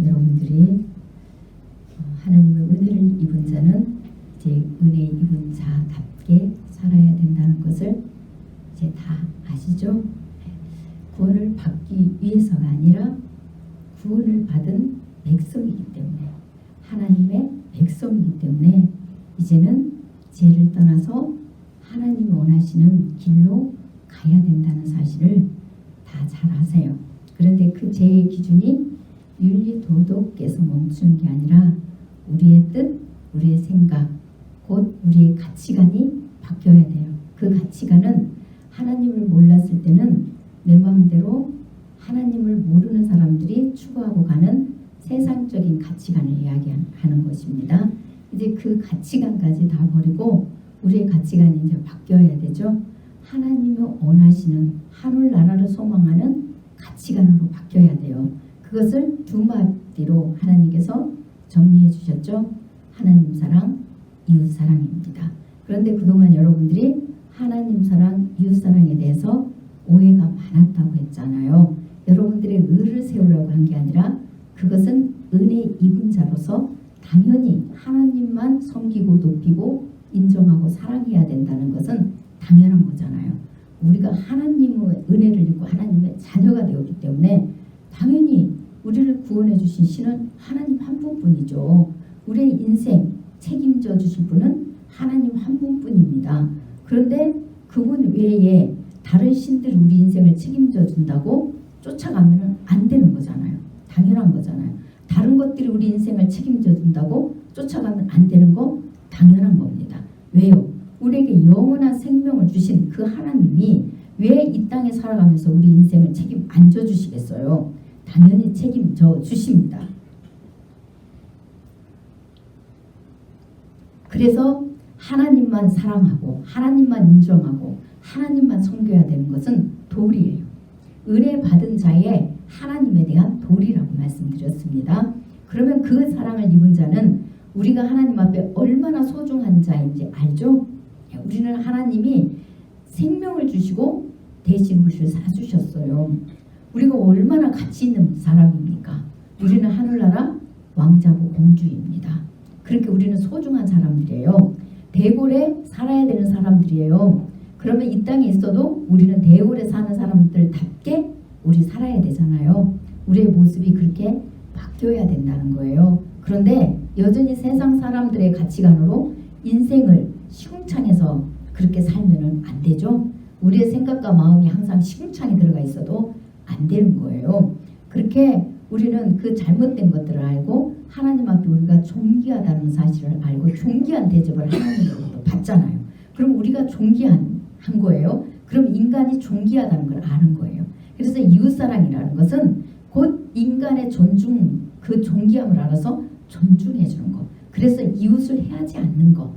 여러분들이 하나님의 은혜를 입은 자는 이제 은혜 입은 자답게 살아야 된다는 것을 이제 다 아시죠? 구원을 받기 위해서가 아니라 구원을 받은 백성이기 때문에, 하나님의 백성이기 때문에 이제는 죄를 떠나서 하나님이 원하시는 길로 가야 된다는 사실을 다 잘 아세요. 그런데 그 죄의 기준이 윤리 도덕에서 멈추는 게 아니라 우리의 뜻, 우리의 생각, 곧 우리의 가치관이 바뀌어야 돼요. 그 가치관은 하나님을 몰랐을 때는 내 마음대로 하나님을 모르는 사람들이 추구하고 가는 세상적인 가치관을 이야기하는 것입니다. 이제 그 가치관까지 다 버리고 우리의 가치관이 이제 바뀌어야 되죠. 하나님이 원하시는 하늘나라를 소망하는 가치관으로 바뀌어야 돼요. 그것을 두 마디로 하나님께서 정리해 주셨죠. 하나님 사랑, 이웃 사랑입니다. 그런데 그동안 여러분들이 하나님 사랑, 이웃 사랑에 대해서 오해가 많았다고 했잖아요. 여러분들의 의를 세우려고 한 게 아니라 그것은 은혜 입은 자로서 당연히 하나님만 섬기고 높이고 인정하고 사랑해야 된다는 것은 당연한 거잖아요. 우리가 하나님의 은혜를 입고 하나님의 자녀가 되었기 때문에 당연히 우리를 구원해 주신 신은 하나님 한 분뿐이죠. 우리의 인생 책임져 주실 분은 하나님 한 분뿐입니다. 그런데 그분 외에 다른 신들이 우리 인생을 책임져 준다고 쫓아가면 안 되는 거잖아요. 당연한 거잖아요. 다른 것들이 우리 인생을 책임져 준다고 쫓아가면 안 되는 거 당연한 겁니다. 왜요? 우리에게 영원한 생명을 주신 그 하나님이 왜 이 땅에 살아가면서 우리 인생을 책임 안 져 주시겠어요? 당연히 책임져 주십니다. 그래서 하나님만 사랑하고 하나님만 인정하고 하나님만 섬겨야 되는 것은 도리예요. 은혜 받은 자의 하나님에 대한 도리라고 말씀드렸습니다. 그러면 그 사랑을 입은 자는 우리가 하나님 앞에 얼마나 소중한 자인지 알죠? 우리는 하나님이 생명을 주시고 대신 우리를 사주셨어요. 우리가 얼마나 가치 있는 사람입니까? 우리는 하늘나라 왕자고 공주입니다. 그렇게 우리는 소중한 사람들이에요. 대궐에 살아야 되는 사람들이에요. 그러면 이 땅에 있어도 우리는 대궐에 사는 사람들답게 우리 살아야 되잖아요. 우리의 모습이 그렇게 바뀌어야 된다는 거예요. 그런데 여전히 세상 사람들의 가치관으로 인생을 시궁창에서 그렇게 살면 안 되죠. 우리의 생각과 마음이 항상 시궁창에 들어가 있어도 안 되는 거예요. 그렇게 우리는 그 잘못된 것들을 알고 하나님 앞에 우리가 존귀하다는 사실을 알고 존귀한 대접을 하나님으로부터 받잖아요. 그럼 우리가 존귀한 거예요. 그럼 인간이 존귀하다는 걸 아는 거예요. 그래서 이웃사랑이라는 것은 곧 인간의 존중, 그 존귀함을 알아서 존중해 주는 것. 그래서 이웃을 해하지 않는 것.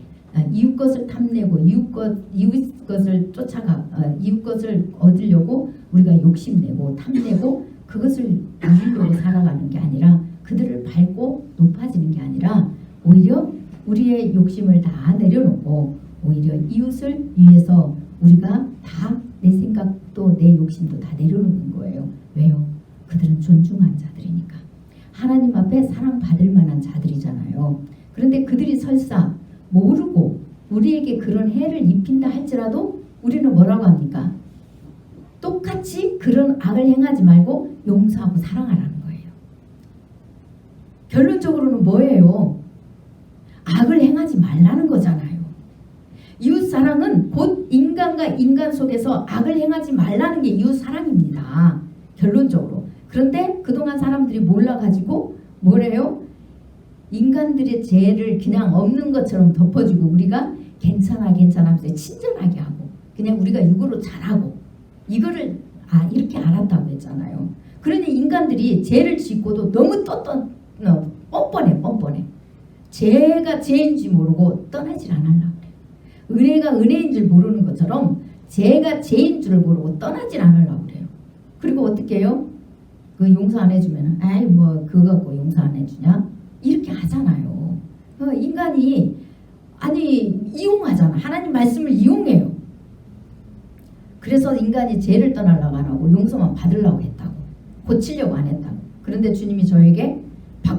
이웃 것을 탐내고 이웃 것을 쫓아가 이웃 것을 얻으려고 우리가 욕심내고 탐내고 그것을 누리려고 살아가는 게 아니라 그들을 밟고 높아지는 게 아니라 오히려 우리의 욕심을 다 내려놓고 오히려 이웃을 위해서 우리가 다 내 생각도 내 욕심도 다 내려놓는 거예요. 왜요? 그들은 존중한 자들이니까. 하나님 앞에 사랑받을 만한 자들이잖아요. 그런데 그들이 설사 모르고 우리에게 그런 해를 입힌다 할지라도 우리는 뭐라고 합니까? 똑같이 그런 악을 행하지 말고 용서하고 사랑하라는 거예요. 결론적으로는 뭐예요? 악을 행하지 말라는 거잖아요. 이웃사랑은 곧 인간과 인간 속에서 악을 행하지 말라는 게 이웃사랑입니다. 결론적으로. 그런데 그동안 사람들이 몰라가지고 뭐래요? 인간들의 죄를 그냥 없는 것처럼 덮어주고 우리가 괜찮아 하면서 친절하게 하고 그냥 우리가 육으로 잘하고 이거를 이렇게 알았다고 했잖아요. 그러니 인간들이 죄를 짓고도 너무 뻔뻔해. 죄가 죄인지 모르고 떠나질 않으려고 그래요. 은혜가 은혜인 줄 모르는 것처럼 죄가 죄인 줄을 모르고 떠나질 않으려고 그래요. 그리고 어떻게 해요? 그 용서 안 해주면 그거 갖고 용서 안 해주냐? 이렇게 하잖아요. 인간이 이용하잖아. 하나님 말씀을 이용해요. 그래서 인간이 죄를 떠나려고 안 하고 용서만 받으려고 했다고. 고치려고 안 했다고. 그런데 주님이 저에게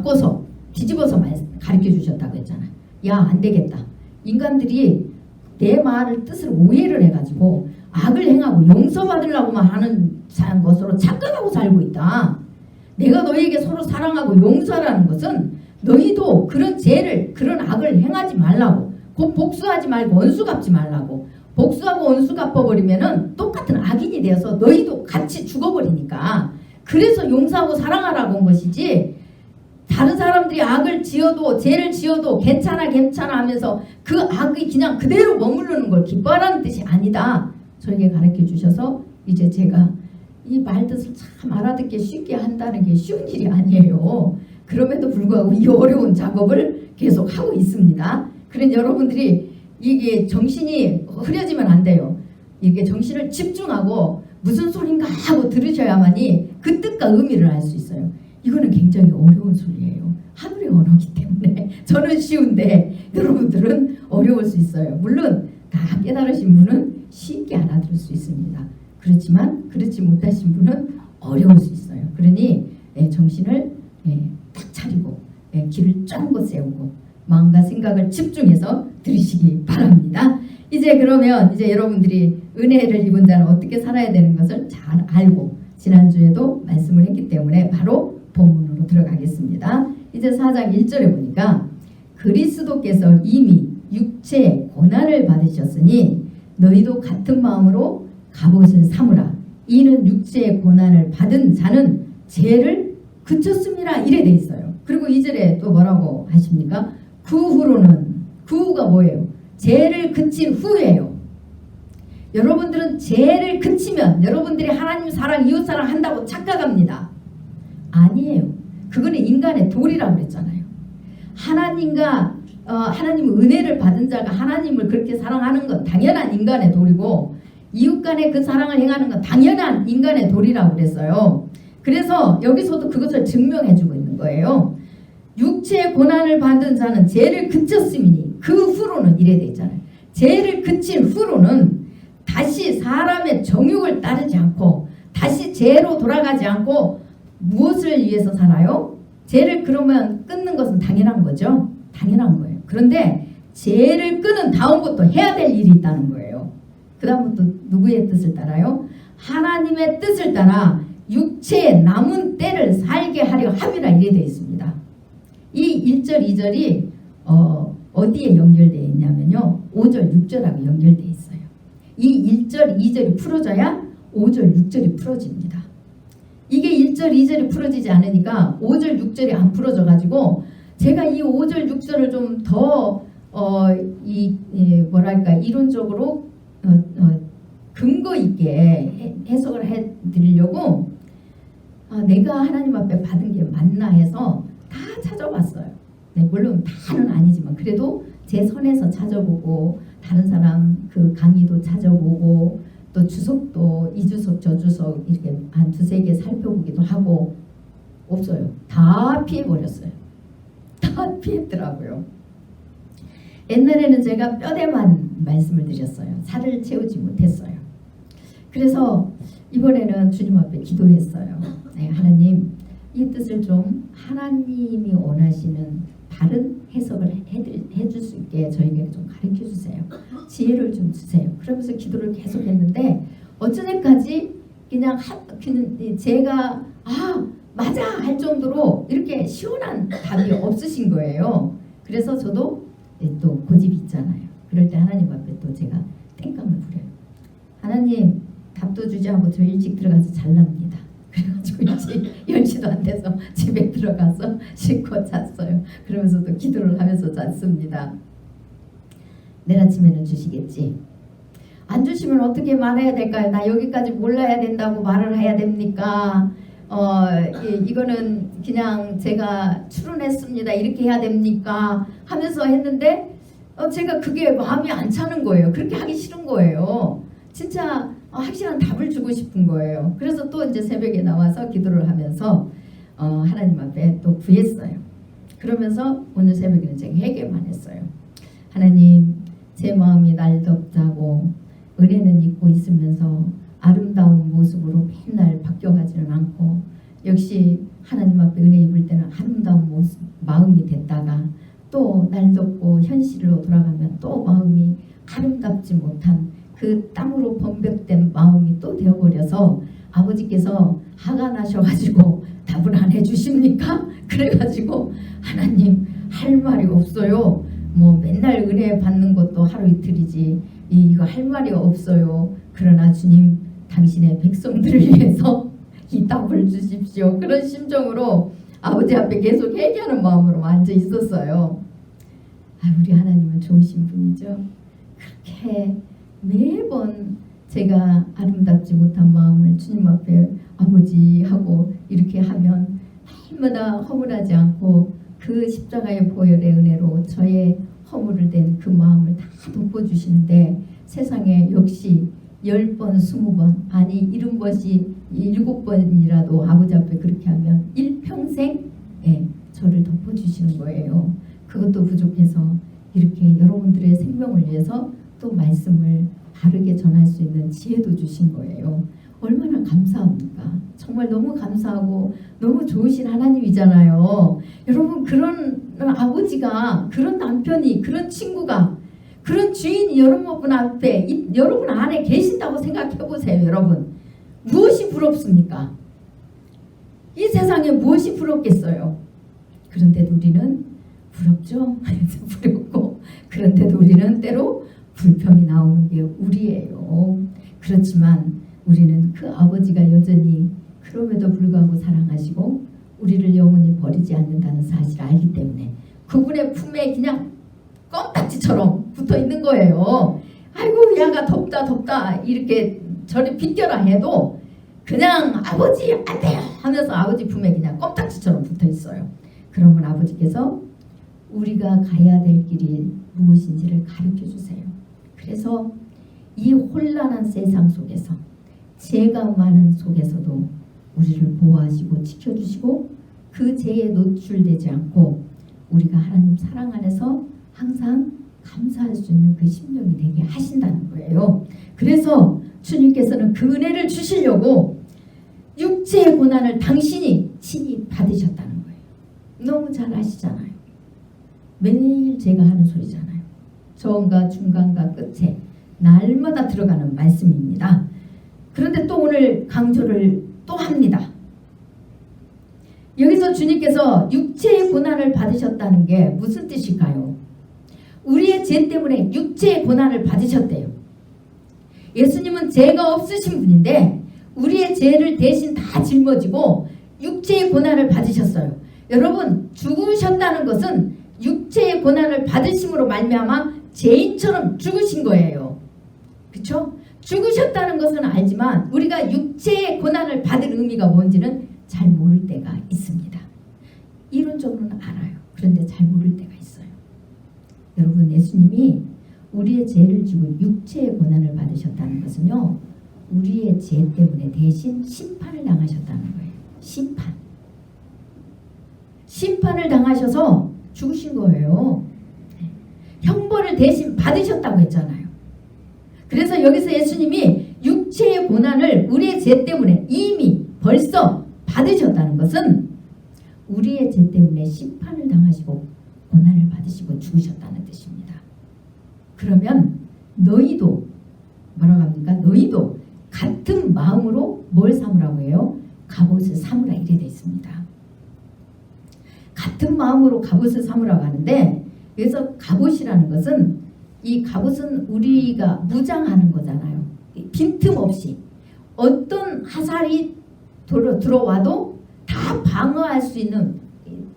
바꿔서 뒤집어서 가르쳐 주셨다고 했잖아. 야, 안 되겠다. 인간들이 내 말을 뜻을 오해를 해가지고 악을 행하고 용서받으려고만 하는 것으로 착각하고 살고 있다. 내가 너희에게 서로 사랑하고 용서하라는 것은 너희도 그런 죄를, 그런 악을 행하지 말라고, 곧 복수하지 말고 원수 갚지 말라고. 복수하고 원수 갚아버리면은 똑같은 악인이 되어서 너희도 같이 죽어버리니까. 그래서 용서하고 사랑하라고 한 것이지, 다른 사람들이 악을 지어도, 죄를 지어도 괜찮아 하면서 그 악이 그냥 그대로 머무르는 걸 기뻐하라는 뜻이 아니다. 저에게 가르쳐 주셔서 이제 제가 이 말뜻을 참 알아듣기 쉽게 한다는 게 쉬운 일이 아니에요. 그럼에도 불구하고 이 어려운 작업을 계속 하고 있습니다. 그런 여러분들이 이게 정신이 흐려지면 안 돼요. 이게 정신을 집중하고 무슨 소린가 하고 들으셔야만이 그 뜻과 의미를 알 수 있어요. 이거는 굉장히 어려운 소리예요. 하늘의 언어기 때문에 저는 쉬운데 여러분들은 어려울 수 있어요. 물론 다 깨달으신 분은 쉽게 알아들을 수 있습니다. 그렇지만 그렇지 못하신 분은 어려울 수 있어요. 그러니 정신을 딱 차리고 길을 쫑긋 세우고 마음과 생각을 집중해서 들으시기 바랍니다. 이제 그러면 이제 여러분들이 은혜를 입은 자는 어떻게 살아야 되는 것을 잘 알고 지난주에도 말씀을 했기 때문에 바로 본문으로 들어가겠습니다. 이제 4장 1절에 보니까 그리스도께서 이미 육체의 고난을 받으셨으니 너희도 같은 마음으로 갑옷을 삼으라. 이는 육체의 고난을 받은 자는 죄를 그쳤습니다. 이래 돼 있어요. 그리고 2절에 또 뭐라고 하십니까? 그 후로는, 그 후가 뭐예요? 죄를 그친 후예요. 여러분들은 죄를 그치면 여러분들이 하나님 사랑, 이웃 사랑 한다고 착각합니다. 아니에요. 그거는 인간의 도리라고 그랬잖아요. 하나님과 하나님의 은혜를 받은 자가 하나님을 그렇게 사랑하는 건 당연한 인간의 도리고, 이웃 간에 그 사랑을 행하는 건 당연한 인간의 도리라고 그랬어요. 그래서 여기서도 그것을 증명해주고 있는 거예요. 육체의 고난을 받은 자는 죄를 그쳤으니 그 후로는 이래 돼 있잖아요. 죄를 그친 후로는 다시 사람의 정욕을 따르지 않고 다시 죄로 돌아가지 않고 무엇을 위해서 살아요? 죄를 그러면 끊는 것은 당연한 거죠. 당연한 거예요. 그런데 죄를 끊은 다음부터 해야 될 일이 있다는 거예요. 그 다음부터 누구의 뜻을 따라요? 하나님의 뜻을 따라 육체의 남은 때를 살게 하려 함이라 이래 되어 있습니다. 이 1절 2절이 어디에 연결되어 있냐면요, 5절 6절하고 연결되어 있어요. 이 1절 2절이 풀어져야 5절 6절이 풀어집니다. 이게 1절 2절이 풀어지지 않으니까 5절 6절이 안 풀어져 가지고 제가 이 5절 6절을 좀 더 뭐랄까 이론적으로 근거 있게 해석을 해드리려고 내가 하나님 앞에 받은 게 맞나 해서 다 찾아봤어요. 네, 물론 다는 아니지만 그래도 제 선에서 찾아보고 다른 사람 그 강의도 찾아보고 또 주석도 이 주석 저 주석 이렇게 한 두세 개 살펴보기도 하고 없어요. 다 피해버렸어요. 다 피했더라고요. 옛날에는 제가 뼈대만 말씀을 드렸어요. 살을 채우지 못했어요. 그래서 이번에는 주님 앞에 기도했어요. 네, 하나님 이 뜻을 좀 하나님이 원하시는 바른 해석을 해줄 수 있게 저에게 좀 가르쳐 주세요. 지혜를 좀 주세요. 그러면서 기도를 계속했는데 어쩌냐까지 그냥 제가 맞아 할 정도로 이렇게 시원한 답이 없으신 거예요. 그래서 저도 또 고집이 있잖아요. 그럴 때 하나님 앞에 또 제가 땡깡을 부려요. 하나님 답도 주지 않고 저 일찍 들어가서 잘납니다. 그래가지고 일찍 10시도 안 돼서 집에 들어가서 씻고 잤어요. 그러면서 또 기도를 하면서 잤습니다. 내일 아침에는 주시겠지. 안 주시면 어떻게 말해야 될까요? 나 여기까지 몰라야 된다고 말을 해야 됩니까? 이거는 그냥 제가 추론했습니다. 이렇게 해야 됩니까? 하면서 했는데 제가 그게 마음이 안 차는 거예요. 그렇게 하기 싫은 거예요. 진짜 확실한 답을 주고 싶은 거예요. 그래서 또 이제 새벽에 나와서 기도를 하면서 하나님 앞에 또 구했어요. 그러면서 오늘 새벽에는 제가 회개만 했어요. 하나님, 제 마음이 날덥다고 은혜는 잊고 있으면서 아름다운 모습으로 맨날 바뀌어가지는 않고 역시 하나님 앞에 은혜 입을 때는 아름다운 모습, 마음이 됐다가 또 날 덮고 현실로 돌아가면 또 마음이 아름답지 못한 그 땀으로 범벅된 마음이 또 되어버려서 아버지께서 화가 나셔가지고 답을 안 해주십니까? 그래가지고 하나님 할 말이 없어요. 뭐 맨날 은혜 받는 것도 하루 이틀이지 이거 할 말이 없어요. 그러나 주님 당신의 백성들을 위해서 이 답을 주십시오. 그런 심정으로 아버지 앞에 계속 회개하는 마음으로 앉아 있었어요. 우리 하나님은 좋으신 분이죠. 그렇게 매번 제가 아름답지 못한 마음을 주님 앞에 아버지 하고 이렇게 하면 날마다 허물하지 않고 그 십자가의 보혈의 은혜로 저의 허물을 댄 그 마음을 다 덮어주시는데 세상에 역시 10번, 20번 아니 70번이 7번이라도 아버지 앞에 그렇게 하면 일평생 저를 덮어주시는 거예요. 그것도 부족해서 이렇게 여러분들의 생명을 위해서 또 말씀을 바르게 전할 수 있는 지혜도 주신 거예요. 얼마나 감사합니까? 정말 너무 감사하고 너무 좋으신 하나님이잖아요. 여러분 그런 아버지가 그런 남편이 그런 친구가 그런 주인이 여러분 앞에 여러분 안에 계신다고 생각해 보세요. 여러분 무엇이 부럽습니까? 이 세상에 무엇이 부럽겠어요? 그런데도 우리는 부럽죠? 부럽고 그런데도 우리는 때로 불평이 나오는 게 우리예요. 그렇지만 우리는 그 아버지가 여전히 그럼에도 불구하고 사랑하시고 우리를 영원히 버리지 않는다는 사실을 알기 때문에 그분의 품에 그냥 껌딱지처럼 붙어 있는 거예요. 아이고 야가 덥다 이렇게 저리 비껴라 해도 그냥 아버지 안 돼요 하면서 아버지 품에 그냥 껌딱지처럼 붙어 있어요. 그러면 아버지께서 우리가 가야 될 길이 무엇인지를 가르쳐 주세요. 그래서 이 혼란한 세상 속에서 죄가 많은 속에서도 우리를 보호하시고 지켜주시고 그 죄에 노출되지 않고 우리가 하나님 사랑 안에서 항상 감사할 수 있는 그 심령이 되게 하신다는 거예요. 그래서 주님께서는 그 은혜를 주시려고 육체의 고난을 당신이 친히 받으셨다는 거예요. 너무 잘 아시잖아요. 매일 제가 하는 소리잖아요. 처음과 중간과 끝에 날마다 들어가는 말씀입니다. 그런데 또 오늘 강조를 또 합니다. 여기서 주님께서 육체의 고난을 받으셨다는 게 무슨 뜻일까요? 우리의 죄 때문에 육체의 고난을 받으셨대요. 예수님은 죄가 없으신 분인데 우리의 죄를 대신 다 짊어지고 육체의 고난을 받으셨어요. 여러분 죽으셨다는 것은 육체의 고난을 받으심으로 말미암아 죄인처럼 죽으신 거예요. 그렇죠? 죽으셨다는 것은 알지만 우리가 육체의 고난을 받을 의미가 뭔지는 잘 모를 때가 있습니다. 이론적으로는 알아요. 그런데 잘 모를 때가 있어요. 여러분 예수님이 우리의 죄를 지고 육체의 고난을 받으셨다는 것은요. 우리의 죄 때문에 대신 심판을 당하셨다는 거예요. 심판을 당하셔서 죽으신 거예요. 형벌을 대신 받으셨다고 했잖아요. 그래서 여기서 예수님이 육체의 고난을 우리의 죄 때문에 이미 벌써 받으셨다는 것은 우리의 죄 때문에 심판을 당하시고 고난을 받으시고 죽으셨다는 뜻입니다. 그러면 너희도 뭐라고 합니까? 너희도 같은 마음으로 뭘 삼으라고 해요? 갑옷을 삼으라 이래 되어 있습니다. 같은 마음으로 갑옷을 삼으라고 하는데 그래서 갑옷이라는 것은 이 갑옷은 우리가 무장하는 거잖아요. 빈틈없이 어떤 화살이 들어와도 다 방어할 수 있는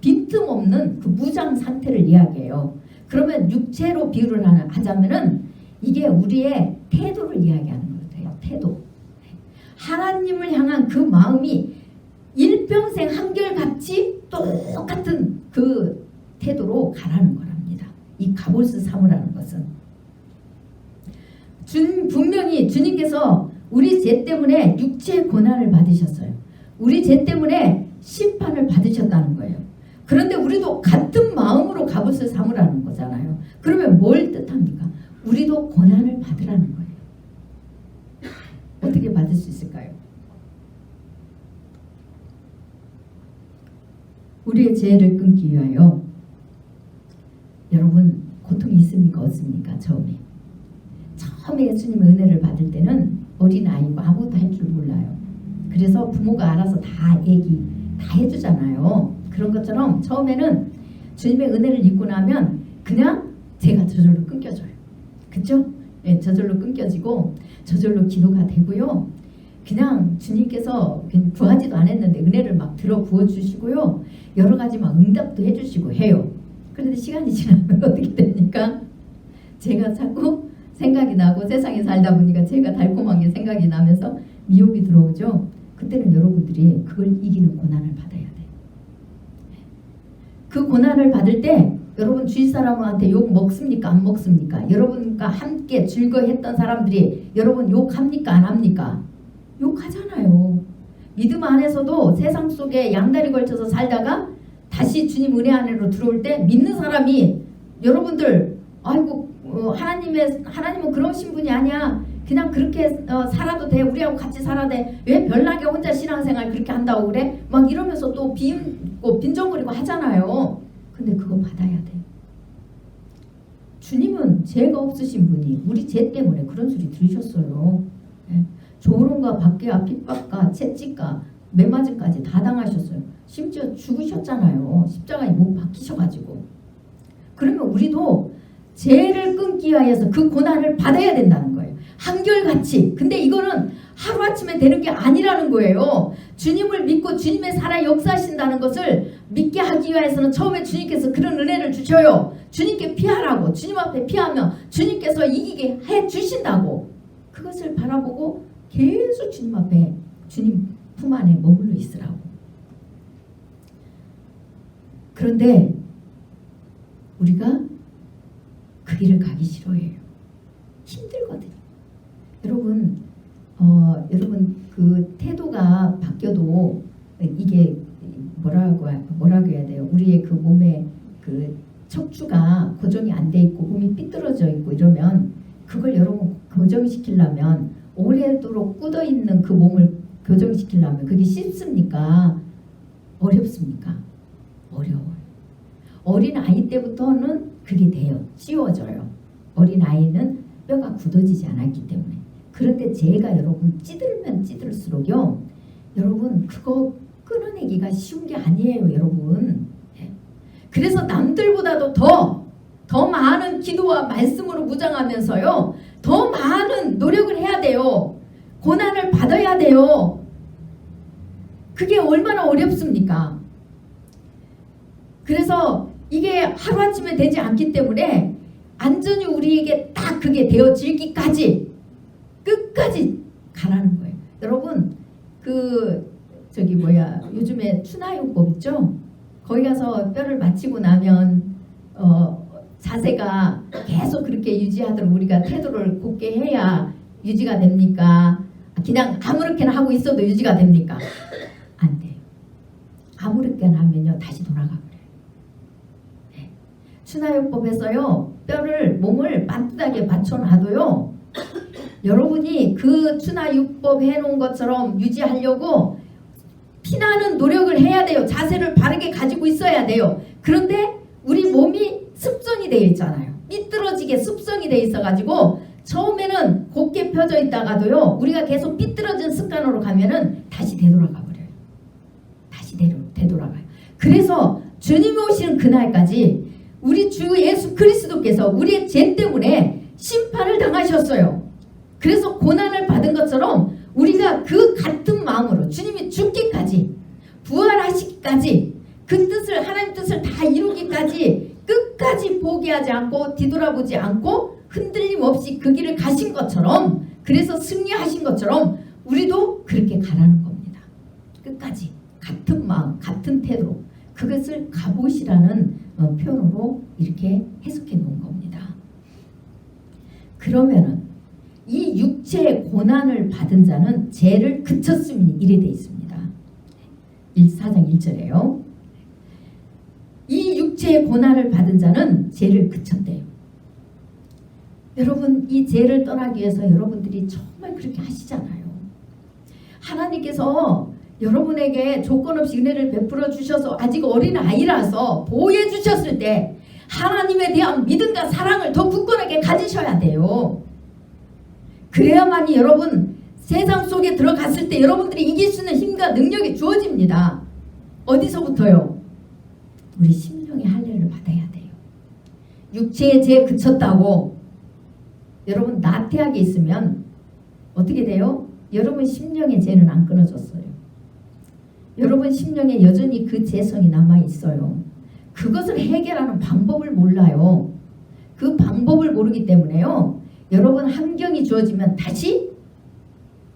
빈틈없는 그 무장 상태를 이야기해요. 그러면 육체로 비유를 하자면은 이게 우리의 태도를 이야기하는 거예요. 태도. 하나님을 향한 그 마음이 일평생 한결같이 똑같은 그 태도로 가라는 거랍니다. 이 갑옷을 삼으라는 것은 분명히 주님께서 우리 죄 때문에 육체의 고난을 받으셨어요. 우리 죄 때문에 심판을 받으셨다는 거예요. 그런데 우리도 같은 마음으로 갑옷을 삼으라는 거잖아요. 그러면 뭘 뜻합니까? 우리도 고난을 받으라는 거예요. 어떻게 받을 수 있을까요? 우리의 죄를 끊기 위하여 여러분 고통이 있습니까 없습니까? 처음에 예수님의 은혜를 받을 때는 어린아이고 아무것도 할 줄 몰라요. 그래서 부모가 알아서 다 얘기 다 해주잖아요. 그런 것처럼 처음에는 주님의 은혜를 입고 나면 그냥 제가 저절로 끊겨져요. 그쵸? 네, 저절로 끊겨지고 저절로 기도가 되고요. 그냥 주님께서 구하지도 않았는데 은혜를 막 들어 부어주시고요. 여러 가지 막 응답도 해주시고 해요. 그런데 시간이 지나면 어떻게 됩니까? 제가 자꾸 생각이 나고 세상에 살다 보니까 제가 달콤한 게 생각이 나면서 미혹이 들어오죠. 그때는 여러분들이 그걸 이기는 고난을 받아야 돼요. 그 고난을 받을 때 여러분 주위 사람한테 욕 먹습니까? 안 먹습니까? 여러분과 함께 즐거워했던 사람들이 여러분 욕합니까? 안 합니까? 욕하잖아요. 믿음 안에서도 세상 속에 양다리 걸쳐서 살다가 다시 주님 은혜 안으로 들어올 때 믿는 사람이 여러분들 아이고 하나님은 그러신 분이 아니야. 그냥 그렇게 살아도 돼. 우리하고 같이 살아도 돼. 왜 별나게 혼자 신앙생활 그렇게 한다고 그래? 막 이러면서 또 비웃고 빈정거리고 하잖아요. 근데 그거 받아야 돼. 주님은 죄가 없으신 분이 우리 죄 때문에 그런 소리 들으셨어요. 네. 조롱과 박해와 핍박과 채찍과 매맞음까지 다 당하셨어요. 심지어 죽으셨잖아요. 십자가에 못 박히셔가지고. 그러면 우리도 죄를 끊기 위해서 그 고난을 받아야 된다는 거예요. 한결같이. 근데 이거는 하루아침에 되는 게 아니라는 거예요. 주님을 믿고 주님의 살아 역사하신다는 것을 믿게 하기 위해서는 처음에 주님께서 그런 은혜를 주셔요. 주님께 피하라고. 주님 앞에 피하면 주님께서 이기게 해주신다고. 그것을 바라보고 계속 주님 앞에 주님 품 안에 머물러 있으라고. 그런데 우리가 그 길을 가기 싫어해요. 힘들거든요. 여러분 그 태도가 바뀌어도 이게 뭐라고 해야 돼요? 우리의 그 몸에 그 척추가 고정이 안 돼 있고 몸이 삐뚤어져 있고 이러면 그걸 여러분 고정시키려면 오래도록 굳어 있는 그 몸을 교정시키려면 그게 쉽습니까? 어렵습니까? 어려워요. 어린 아이 때부터는 그게 돼요. 씌워져요. 어린 아이는 뼈가 굳어지지 않았기 때문에. 그런데 제가 여러분 찌들면 찌들수록요. 여러분 그거 끊어내기가 쉬운 게 아니에요. 여러분. 그래서 남들보다도 더 많은 기도와 말씀으로 무장하면서요. 더 많은 노력을 해야 돼요. 고난을 받아야 돼요. 그게 얼마나 어렵습니까? 그래서 이게 하루아침에 되지 않기 때문에 완전히 우리에게 딱 그게 되어질기까지 끝까지 가라는 거예요. 여러분 요즘에 추나요법 있죠? 거기 가서 뼈를 맞히고 나면 자세가 계속 그렇게 유지하도록 우리가 태도를 곧게 해야 유지가 됩니까? 그냥 아무렇게나 하고 있어도 유지가 됩니까? 안 돼요. 아무렇게나 하면요 다시 돌아가 버려요. 네. 추나요법에서요 몸을 반듯하게 받쳐놔도요 여러분이 그 추나요법 해놓은 것처럼 유지하려고 피나는 노력을 해야 돼요. 자세를 바르게 가지고 있어야 돼요. 그런데 우리 몸이 습성이 되어 있잖아요. 삐뚤어지게 습성이 되어 있어가지고 처음에는 곧게 펴져 있다가도요 우리가 계속 삐뚤어진 습관으로 가면은 다시 되돌아가 버려요. 다시 되돌아가요. 그래서 주님이 오시는 그날까지 우리 주 예수 그리스도께서 우리의 죄 때문에 심판을 당하셨어요. 그래서 고난을 받은 것처럼 우리가 그 같은 마음으로 주님이 죽기까지 부활하시기까지 그 뜻을 하나님 뜻을 다 이루기까지 끝까지 포기하지 않고 뒤돌아보지 않고 흔들림 없이 그 길을 가신 것처럼 그래서 승리하신 것처럼 우리도 그렇게 가라는 겁니다. 끝까지 같은 마음 같은 태도로 그것을 가봇이라는 표현으로 이렇게 해석해 놓은 겁니다. 그러면은 이 육체의 고난을 받은 자는 죄를 그쳤음이 이래 되어 있습니다. 4장 1절에요. 이 육체의 고난을 받은 자는 죄를 그쳤대요. 여러분 이 죄를 떠나기 위해서 여러분들이 정말 그렇게 하시잖아요. 하나님께서 여러분에게 조건 없이 은혜를 베풀어 주셔서 아직 어린 아이라서 보호해 주셨을 때 하나님에 대한 믿음과 사랑을 더 굳건하게 가지셔야 돼요. 그래야만이 여러분 세상 속에 들어갔을 때 여러분들이 이길 수 있는 힘과 능력이 주어집니다. 어디서부터요? 우리 심령의 할례를 받아야 돼요. 육체의 죄 그쳤다고 여러분 나태하게 있으면 어떻게 돼요? 여러분 심령의 죄는 안 끊어졌어요. 여러분 심령에 여전히 그 죄성이 남아있어요. 그것을 해결하는 방법을 몰라요. 그 방법을 모르기 때문에요. 여러분 환경이 주어지면 다시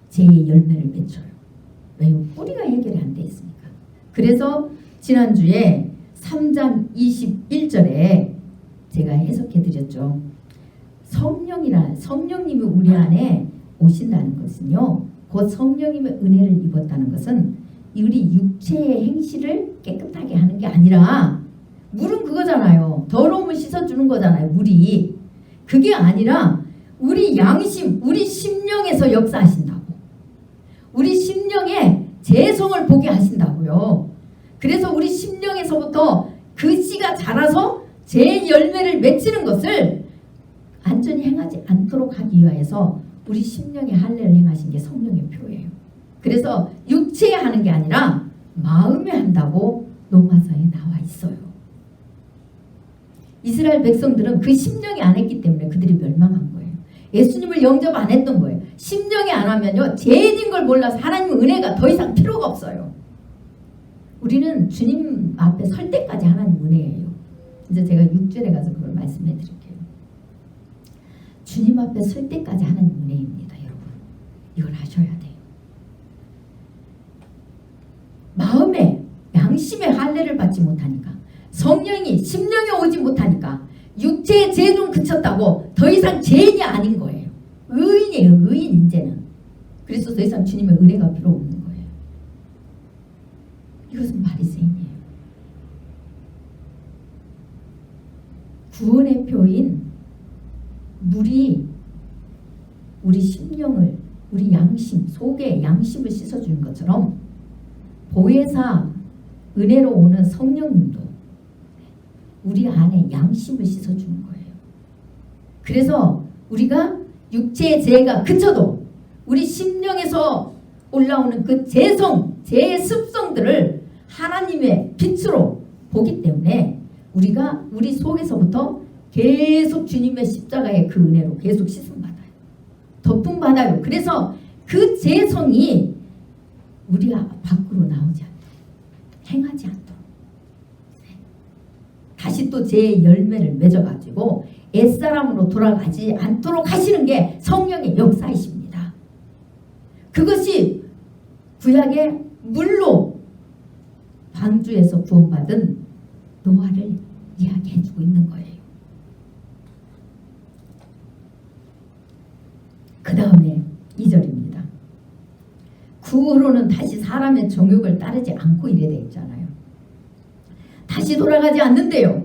죄의 열매를 맺혀요. 왜요? 뿌리가 해결이 안 돼 있으니까. 그래서 지난주에 3장 21절에 제가 해석해 드렸죠. 성령님이 우리 안에 오신다는 것은요. 곧 성령님의 은혜를 입었다는 것은 우리 육체의 행실을 깨끗하게 하는 게 아니라 물은 그거잖아요. 더러움을 씻어주는 거잖아요. 물이. 그게 아니라 우리 양심, 우리 심령에서 역사하신다고. 우리 심령에 재성을 보게 하신다고요. 그래서 우리 심령에서부터 그 씨가 자라서 제 열매를 맺히는 것을 안전히 행하지 않도록 하기 위하여서 우리 심령의 할례를 행하신 게 성령의 표예요. 그래서 육체에 하는 게 아니라 마음에 한다고 로마서에 나와 있어요. 이스라엘 백성들은 그 심령이 안 했기 때문에 그들이 멸망한 거예요. 예수님을 영접 안 했던 거예요. 심령이 안 하면요. 죄인인 걸 몰라서 하나님의 은혜가 더 이상 필요가 없어요. 우리는 주님 앞에 설 때까지 하나님 은혜예요. 이제 제가 6절에 가서 그걸 말씀해 드릴게요. 주님 앞에 설 때까지 하나님 은혜입니다. 여러분. 이걸 하셔야 돼요. 마음에 양심의 할례를 받지 못하니까 성령이 심령에 오지 못하니까 육체의 죄 좀 그쳤다고 더 이상 죄인이 아닌 거예요. 의인이에요. 의인 이제는. 그래서 더 이상 주님의 은혜가 필요 없는 거예요. 이것은 바리새인이에요. 구원의 표인 물이 우리 심령을 우리 양심 속에 양심을 씻어주는 것처럼 보혜사 은혜로 오는 성령님도 우리 안에 양심을 씻어주는 거예요. 그래서 우리가 육체의 죄가 그쳐도 우리 심령에서 올라오는 그 죄성, 죄의 습성들을 하나님의 빛으로 보기 때문에 우리가 우리 속에서부터 계속 주님의 십자가의 그 은혜로 계속 씻음받아요. 덮음받아요. 그래서 그 죄성이 우리 밖으로 나오지 않도록 행하지 않도록 다시 또 제 열매를 맺어가지고 옛사람으로 돌아가지 않도록 하시는 게 성령의 역사이십니다. 그것이 구약의 물로 방주에서 구원받은 노아를 이야기해주고 있는 거예요. 그 다음에 2절입니다. 그 후로는 다시 사람의 정욕을 따르지 않고 이래 돼 있잖아요. 다시 돌아가지 않는데요.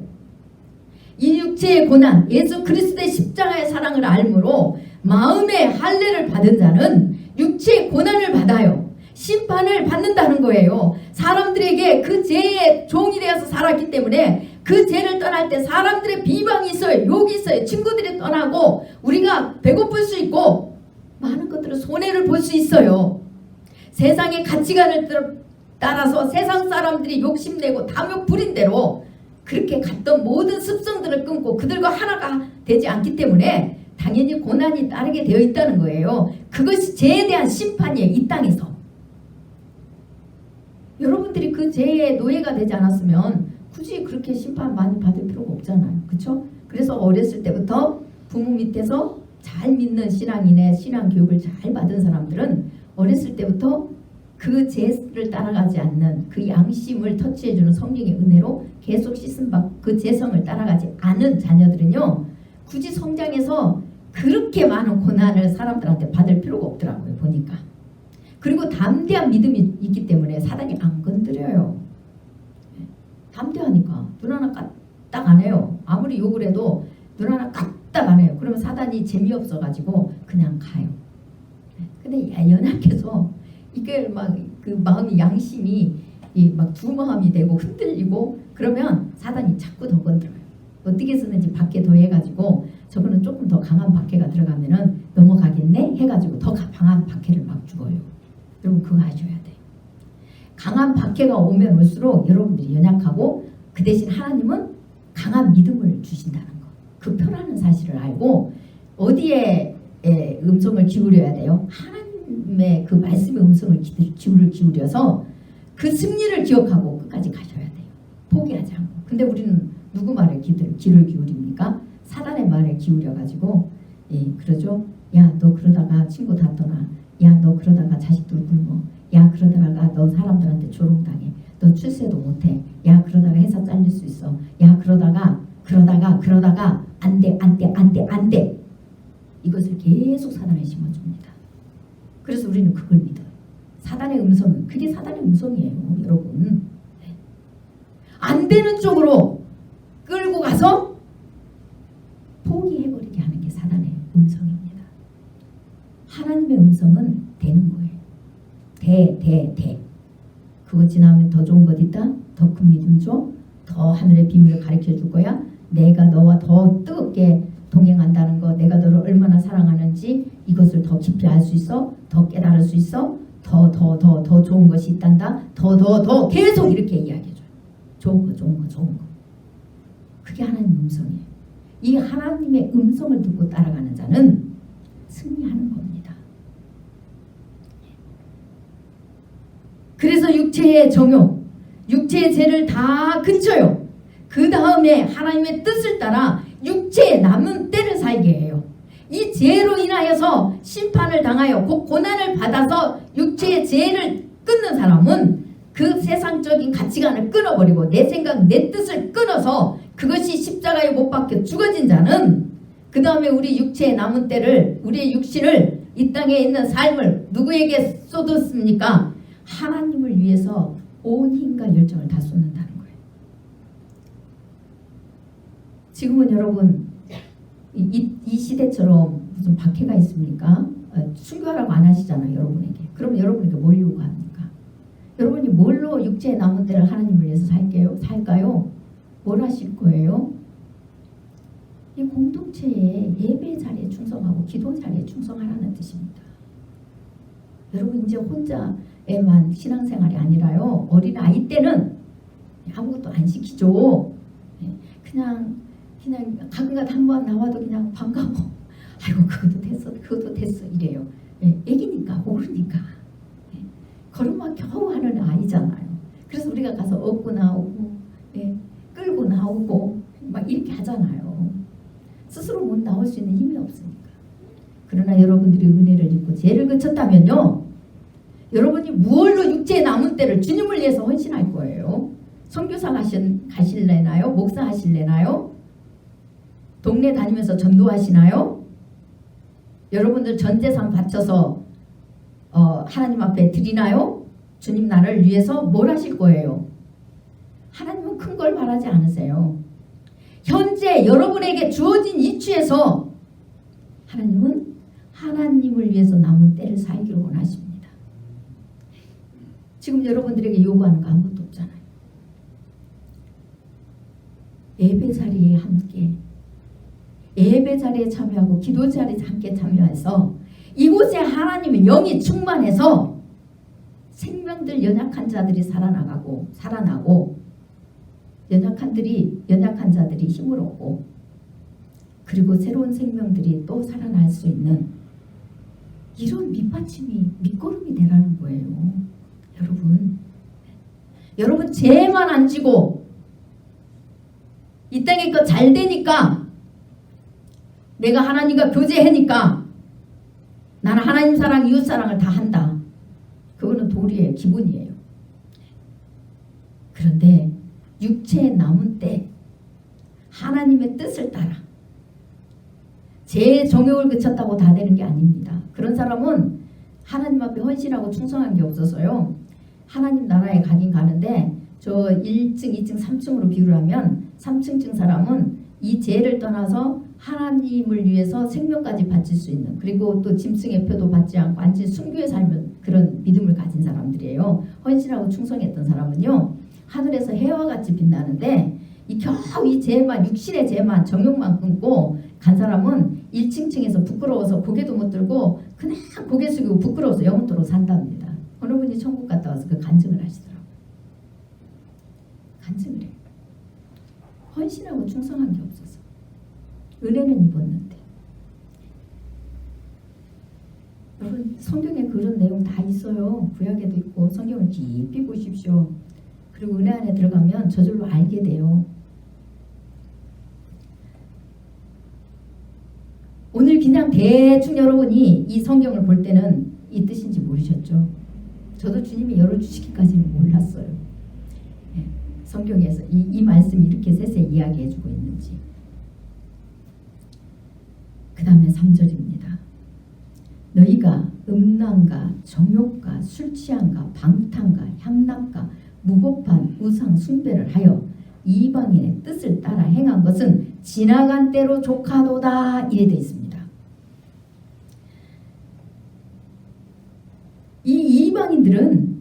이 육체의 고난, 예수 그리스도의 십자가의 사랑을 알므로 마음의 할례를 받은 자는 육체의 고난을 받아요. 심판을 받는다는 거예요. 사람들에게 그 죄의 종이 되어서 살았기 때문에 그 죄를 떠날 때 사람들의 비방이 있어요. 욕이 있어요. 친구들이 떠나고 우리가 배고플 수 있고 많은 것들을 손해를 볼 수 있어요. 세상의 가치관을 따라서 세상 사람들이 욕심내고 탐욕 부린 대로 그렇게 갔던 모든 습성들을 끊고 그들과 하나가 되지 않기 때문에 당연히 고난이 따르게 되어 있다는 거예요. 그것이 죄에 대한 심판이에요. 이 땅에서. 여러분들이 그 죄의 노예가 되지 않았으면 굳이 그렇게 심판 많이 받을 필요가 없잖아요. 그렇죠? 그래서 어렸을 때부터 부모 밑에서 잘 믿는 신앙인의 신앙 교육을 잘 받은 사람들은 어렸을 때부터 그 죄를 따라가지 않는 그 양심을 터치해주는 성령의 은혜로 계속 씻음받고 그 죄성을 따라가지 않은 자녀들은요. 굳이 성장해서 그렇게 많은 고난을 사람들한테 받을 필요가 없더라고요. 보니까. 그리고 담대한 믿음이 있기 때문에 사단이 안 건드려요. 담대하니까 눈 하나 까딱 안 해요. 아무리 욕을 해도 눈 하나 까딱 안 해요. 그러면 사단이 재미없어가지고 그냥 가요. 근데 연약해서 이게 막 그 마음이 양심이 막 두 마음이 되고 흔들리고 그러면 사단이 자꾸 더 건드려요. 어떻게 해서든지 박해 더 해가지고 저거는 조금 더 강한 박해가 들어가면은 넘어가겠네 해가지고 더 강한 박해를 막 주어요. 여러분 그거 아셔야 돼요. 강한 박해가 오면 올수록 여러분들이 연약하고 그 대신 하나님은 강한 믿음을 주신다는 거. 그 표라는 사실을 알고 어디에 음성을 기울여야 돼요? 하나님의 그 말씀의 음성을 기울여서 그 승리를 기억하고 끝까지 가셔야 돼요. 포기하지 않고. 근데 우리는 누구 말에 귀를 기울입니까? 사단의 말에 기울여가지고 그러죠. 야 너 그러다가 친구 다 떠나. 야 너 그러다가 자식들 굶어. 야 그러다가 너 사람들한테 조롱당해. 너 출세도 못해. 야 그러다가 회사 잘릴 수 있어. 야 그러다가 안돼. 이것을 계속 사단에 심어줍니다. 그래서 우리는 그걸 믿어요. 사단의 음성은 그게 사단의 음성이에요. 여러분 안 되는 쪽으로 끌고 가서 포기해버리게 하는 게 사단의 음성입니다. 하나님의 음성은 되는 거예요. 돼. 그거 지나면 더 좋은 것 있다. 더 큰 믿음 줘. 더 하늘의 비밀을 가르쳐 줄 거야. 내가 너와 더 뜨겁게 동행한다는 거, 내가 너를 얼마나 사랑하는지 이것을 더 깊이 알 수 있어. 더 깨달을 수 있어. 더 좋은 것이 있단다. 더 계속 이렇게 이야기해줘요. 좋은 거. 그게 하나님의 음성이에요. 이 하나님의 음성을 듣고 따라가는 자는 승리하는 겁니다. 그래서 육체의 정욕, 육체의 죄를 다 그쳐요. 그 다음에 하나님의 뜻을 따라 육체의 남은 때를 살게 해요. 이 죄로 인하여서 심판을 당하여 고난을 받아서 육체의 죄를 끊는 사람은 그 세상적인 가치관을 끊어버리고 내 생각, 내 뜻을 끊어서 그것이 십자가에 못 박혀 죽어진 자는 그 다음에 우리 육체의 남은 때를, 우리의 육신을, 이 땅에 있는 삶을 누구에게 쏟았습니까? 하나님을 위해서 온 힘과 열정을 다 쏟는다는 거예요. 지금은 여러분 이 시대처럼 무슨 박해가 있습니까? 순교하라고 안 하시잖아요. 여러분에게. 그러면 여러분에게 뭘 요구합니까? 여러분이 뭘로 육체의 남은 때를 하나님을 위해서 살까요? 뭘 하실 거예요? 이 공동체의 예배 자리에 충성하고 기도 자리에 충성하라는 뜻입니다. 여러분 이제 혼자에만 신앙생활이 아니라요. 어린아이 때는 아무것도 안 시키죠. 그냥 가끔가다 한번 나와도 그냥 반가워. 아이고 그것도 됐어 이래요. 애기니까 모르니까. 걸음마 겨우 하는 아이잖아요. 그래서 우리가 가서 업고 나오고 끌고 나오고 막 이렇게 하잖아요. 스스로 못 나올 수 있는 힘이 없으니까. 그러나 여러분들이 은혜를 입고 죄를 그쳤다면요. 여러분이 무얼로 육체의 남은 때를 주님을 위해서 헌신할 거예요. 선교사 가실래나요? 목사 하실래나요? 동네 다니면서 전도하시나요? 여러분들 전 재산 바쳐서 하나님 앞에 드리나요? 주님 나를 위해서 뭘 하실 거예요? 하나님은 큰 걸 바라지 않으세요. 현재 여러분에게 주어진 이치에서 하나님은 하나님을 위해서 남은 때를 살기를 원하십니다. 지금 여러분들에게 요구하는 거 아무것도 없잖아요. 예배 자리에 함께, 예배 자리에 참여하고 기도 자리에 함께 참여해서 이곳에 하나님의 영이 충만해서 생명들, 연약한 자들이 살아나고 연약한 자들이 힘을 얻고 그리고 새로운 생명들이 또 살아날 수 있는 이런 밑거름이 되라는 거예요. 여러분 죄만 안 지고 이 땅에 거 잘 되니까 내가 하나님과 교제하니까 나는 하나님 사랑, 이웃 사랑을 다 한다. 그거는 도리예요. 기본이에요. 그런데 육체의 남은 때 하나님의 뜻을 따라 제 정욕을 그쳤다고 다 되는 게 아닙니다. 그런 사람은 하나님 앞에 헌신하고 충성한 게 없어서요. 하나님 나라에 가긴 가는데 저 1층, 2층, 3층으로 비유를 하면 3층 사람은 이 죄를 떠나서 하나님을 위해서 생명까지 바칠 수 있는, 그리고 또 짐승의 표도 받지 않고 완전히 순교에 살면 그런 믿음을 가진 사람들이에요. 헌신하고 충성했던 사람은요, 하늘에서 해와 같이 빛나는데 겨우 이 죄만, 육신의 죄만, 정욕만 끊고 간 사람은 1층층에서 부끄러워서 고개도 못 들고 그냥 고개 숙이고 부끄러워서 영원토록 산답니다. 어느 분이 천국 갔다 와서 그 간증을 하시더라고요. 간증을 해요. 헌신하고 충성한 게 없어서. 은혜는 입었는데. 여러분, 성경에 그런 내용 다 있어요. 구약에도 있고. 성경을 깊이 보십시오. 그리고 은혜 안에 들어가면 저절로 알게 돼요. 오늘 그냥 대충 여러분이 이 성경을 볼 때는 이 뜻인지 모르셨죠? 저도 주님이 열어주시기까지는 몰랐어요. 네, 성경에서 이 말씀이 이렇게 세세히 이야기해주고 있는지. 그 다음에 3절입니다. 너희가 음란과 정욕과 술취함과 방탕과 향락과 무법한 우상 숭배를 하여 이방인의 뜻을 따라 행한 것은 지나간 때로 족하도다. 이래 되어 있습니다. 이 이방인들은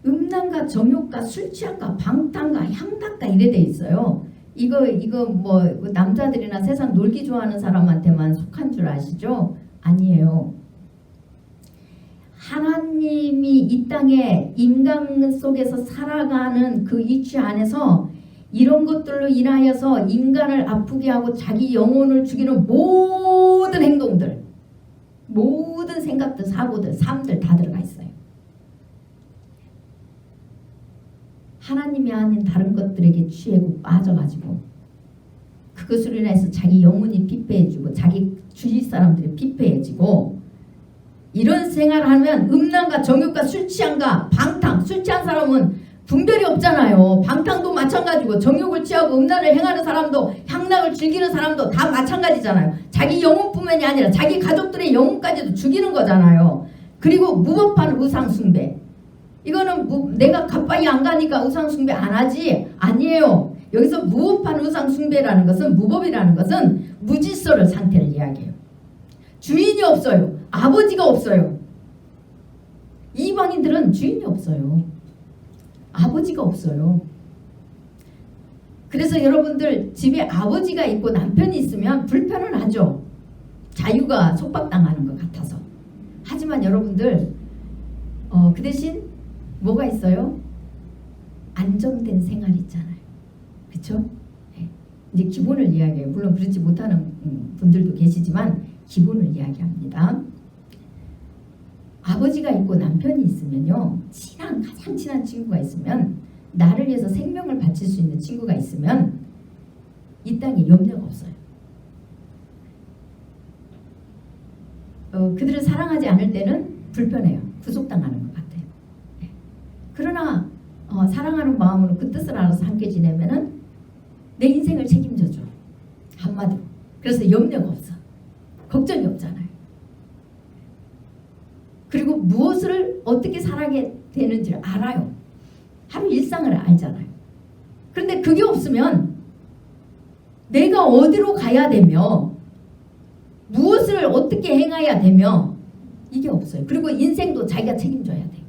음란과 정욕과 술취함과 방탕과 향락과 이래 되어 있어요. 이거 뭐 남자들이나 세상 놀기 좋아하는 사람한테만 속한 줄 아시죠? 아니에요. 하나님이 이 땅에 인간 속에서 살아가는 그 이치 안에서 이런 것들로 인하여서 인간을 아프게 하고 자기 영혼을 죽이는 모든 행동들, 모든 생각들, 사고들, 삶들 다 들어가 있어요. 하나님이 아닌 다른 것들에게 취하고 빠져가지고 그것으로 인해서 자기 영혼이 피폐해지고 자기 주위 사람들이 피폐해지고 이런 생활을 하면 음란과 정욕과 술취함과 방탕, 술 취한 사람은 분별이 없잖아요. 방탕도 마찬가지고 정욕을 취하고 음란을 행하는 사람도 향락을 즐기는 사람도 다 마찬가지잖아요. 자기 영혼뿐만이 아니라 자기 가족들의 영혼까지도 죽이는 거잖아요. 그리고 무법한 우상 숭배. 이거는 내가 가빠이 안 가니까 우상 숭배 안 하지? 아니에요. 여기서 무법한 우상 숭배라는 것은, 무법이라는 것은 무질서를 상태를 이야기해요. 주인이 없어요. 아버지가 없어요. 이방인들은 주인이 없어요. 아버지가 없어요. 그래서 여러분들 집에 아버지가 있고 남편이 있으면 불편은 하죠. 자유가 속박당하는 것 같아서. 하지만 여러분들 그 대신 뭐가 있어요? 안정된 생활이 있잖아요. 그렇죠? 네. 이제 기본을 이야기해요. 물론 그렇지 못하는 분들도 계시지만 기본을 이야기합니다. 아버지가 있고 남편이 있으면요, 가장 친한 친구가 있으면, 나를 위해서 생명을 바칠 수 있는 친구가 있으면 이 땅에 염려가 없어요. 그들을 사랑하지 않을 때는 불편해요. 구속당하는 것 같아요. 네. 그러나 사랑하는 마음으로 그 뜻을 알아서 함께 지내면은 내 인생을 책임져줘. 한마디로. 그래서 염려가 없어. 걱정이 없잖아요. 그리고 무엇을 어떻게 살아야 되는지를 알아요. 하루 일상을 알잖아요. 그런데 그게 없으면 내가 어디로 가야 되며 무엇을 어떻게 행해야 되며 이게 없어요. 그리고 인생도 자기가 책임져야 돼요.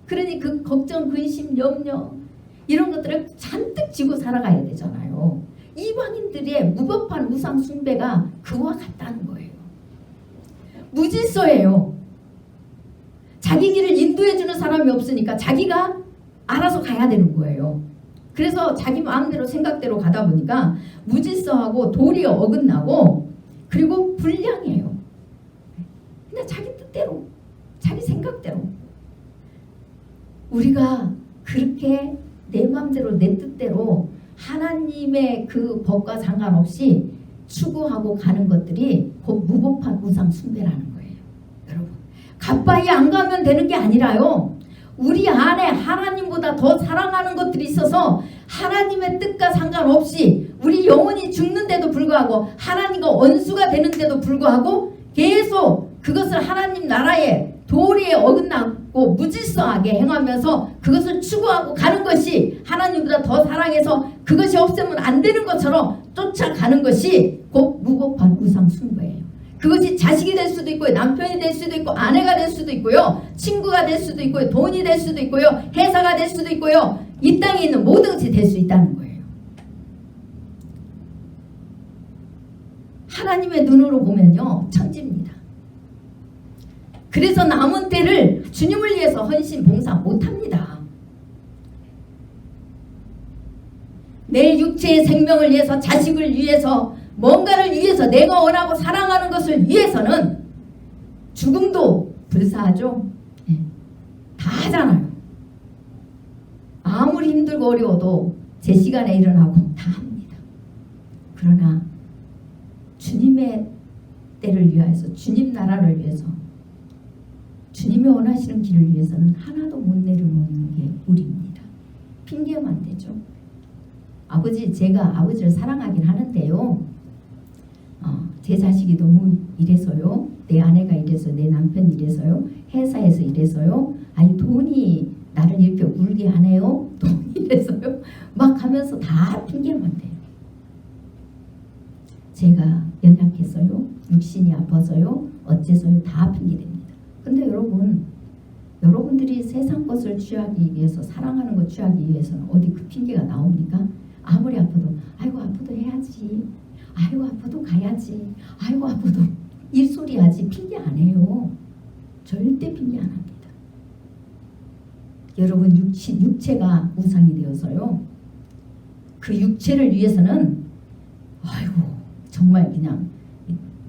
그러니 그 걱정, 근심, 염려 이런 것들을 잔뜩 지고 살아가야 되잖아요. 이방인들의 무법한 우상 숭배가 그와 같다는 거예요. 무질서예요. 자기 길을 인도해주는 사람이 없으니까 자기가 알아서 가야 되는 거예요. 그래서 자기 마음대로 생각대로 가다 보니까 무질서하고 도리에 어긋나고 그리고 불량해요. 그냥 자기 뜻대로, 자기 생각대로. 우리가 그렇게 내 마음대로 내 뜻대로 하나님의 그 법과 상관없이 추구하고 가는 것들이 곧 무법한 우상 숭배라는 거예요. 여러분, 가빠이 안 가면 되는 게 아니라요, 우리 안에 하나님보다 더 사랑하는 것들이 있어서 하나님의 뜻과 상관없이 우리 영혼이 죽는데도 불구하고 하나님과 원수가 되는데도 불구하고 계속 그것을 하나님 나라의 도리에 어긋나고 무질서하게 행하면서 그것을 추구하고 가는 것이 하나님보다 더 사랑해서 그것이 없으면 안 되는 것처럼 쫓아가는 것이 곧 무법한 우상 숭배예요. 그것이 자식이 될 수도 있고요. 남편이 될 수도 있고 아내가 될 수도 있고요. 친구가 될 수도 있고요. 돈이 될 수도 있고요. 회사가 될 수도 있고요. 이 땅에 있는 모든 것이 될 수 있다는 거예요. 하나님의 눈으로 보면요. 천지입니다. 그래서 남은 때를 주님을 위해서 헌신 봉사 못합니다. 내 육체의 생명을 위해서 자식을 위해서 뭔가를 위해서 내가 원하고 사랑하는 것을 위해서는 죽음도 불사하죠. 네. 다 하잖아요. 아무리 힘들고 어려워도 제 시간에 일어나고 다 합니다. 그러나 주님의 때를 위하여서 주님 나라를 위해서 주님이 원하시는 길을 위해서는 하나도 못 내려놓는 게 우리입니다. 핑계면 안 되죠. 아버지, 제가 아버지를 사랑하긴 하는데요. 제 자식이 너무 이래서요. 내 아내가 이래서, 내 남편이 이래서요. 회사에서 이래서요. 아니 돈이 나를 이렇게 울게 하네요. 돈이 이래서요. 막 하면서 다 핑계만 돼요. 제가 연약해서요. 육신이 아파서요. 어째서요. 다 핑계됩니다. 근데 여러분들이 세상 것을 취하기 위해서 사랑하는 것 취하기 위해서는 어디 그 핑계가 나옵니까? 아무리 아파도 아이고 아파도 해야지. 아이고 아파도 가야지. 아이고 아파도 일소리 하지. 핑계 안 해요. 절대 핑계 안 합니다. 여러분 육체가 우상이 되어서요. 그 육체를 위해서는 아이고 정말 그냥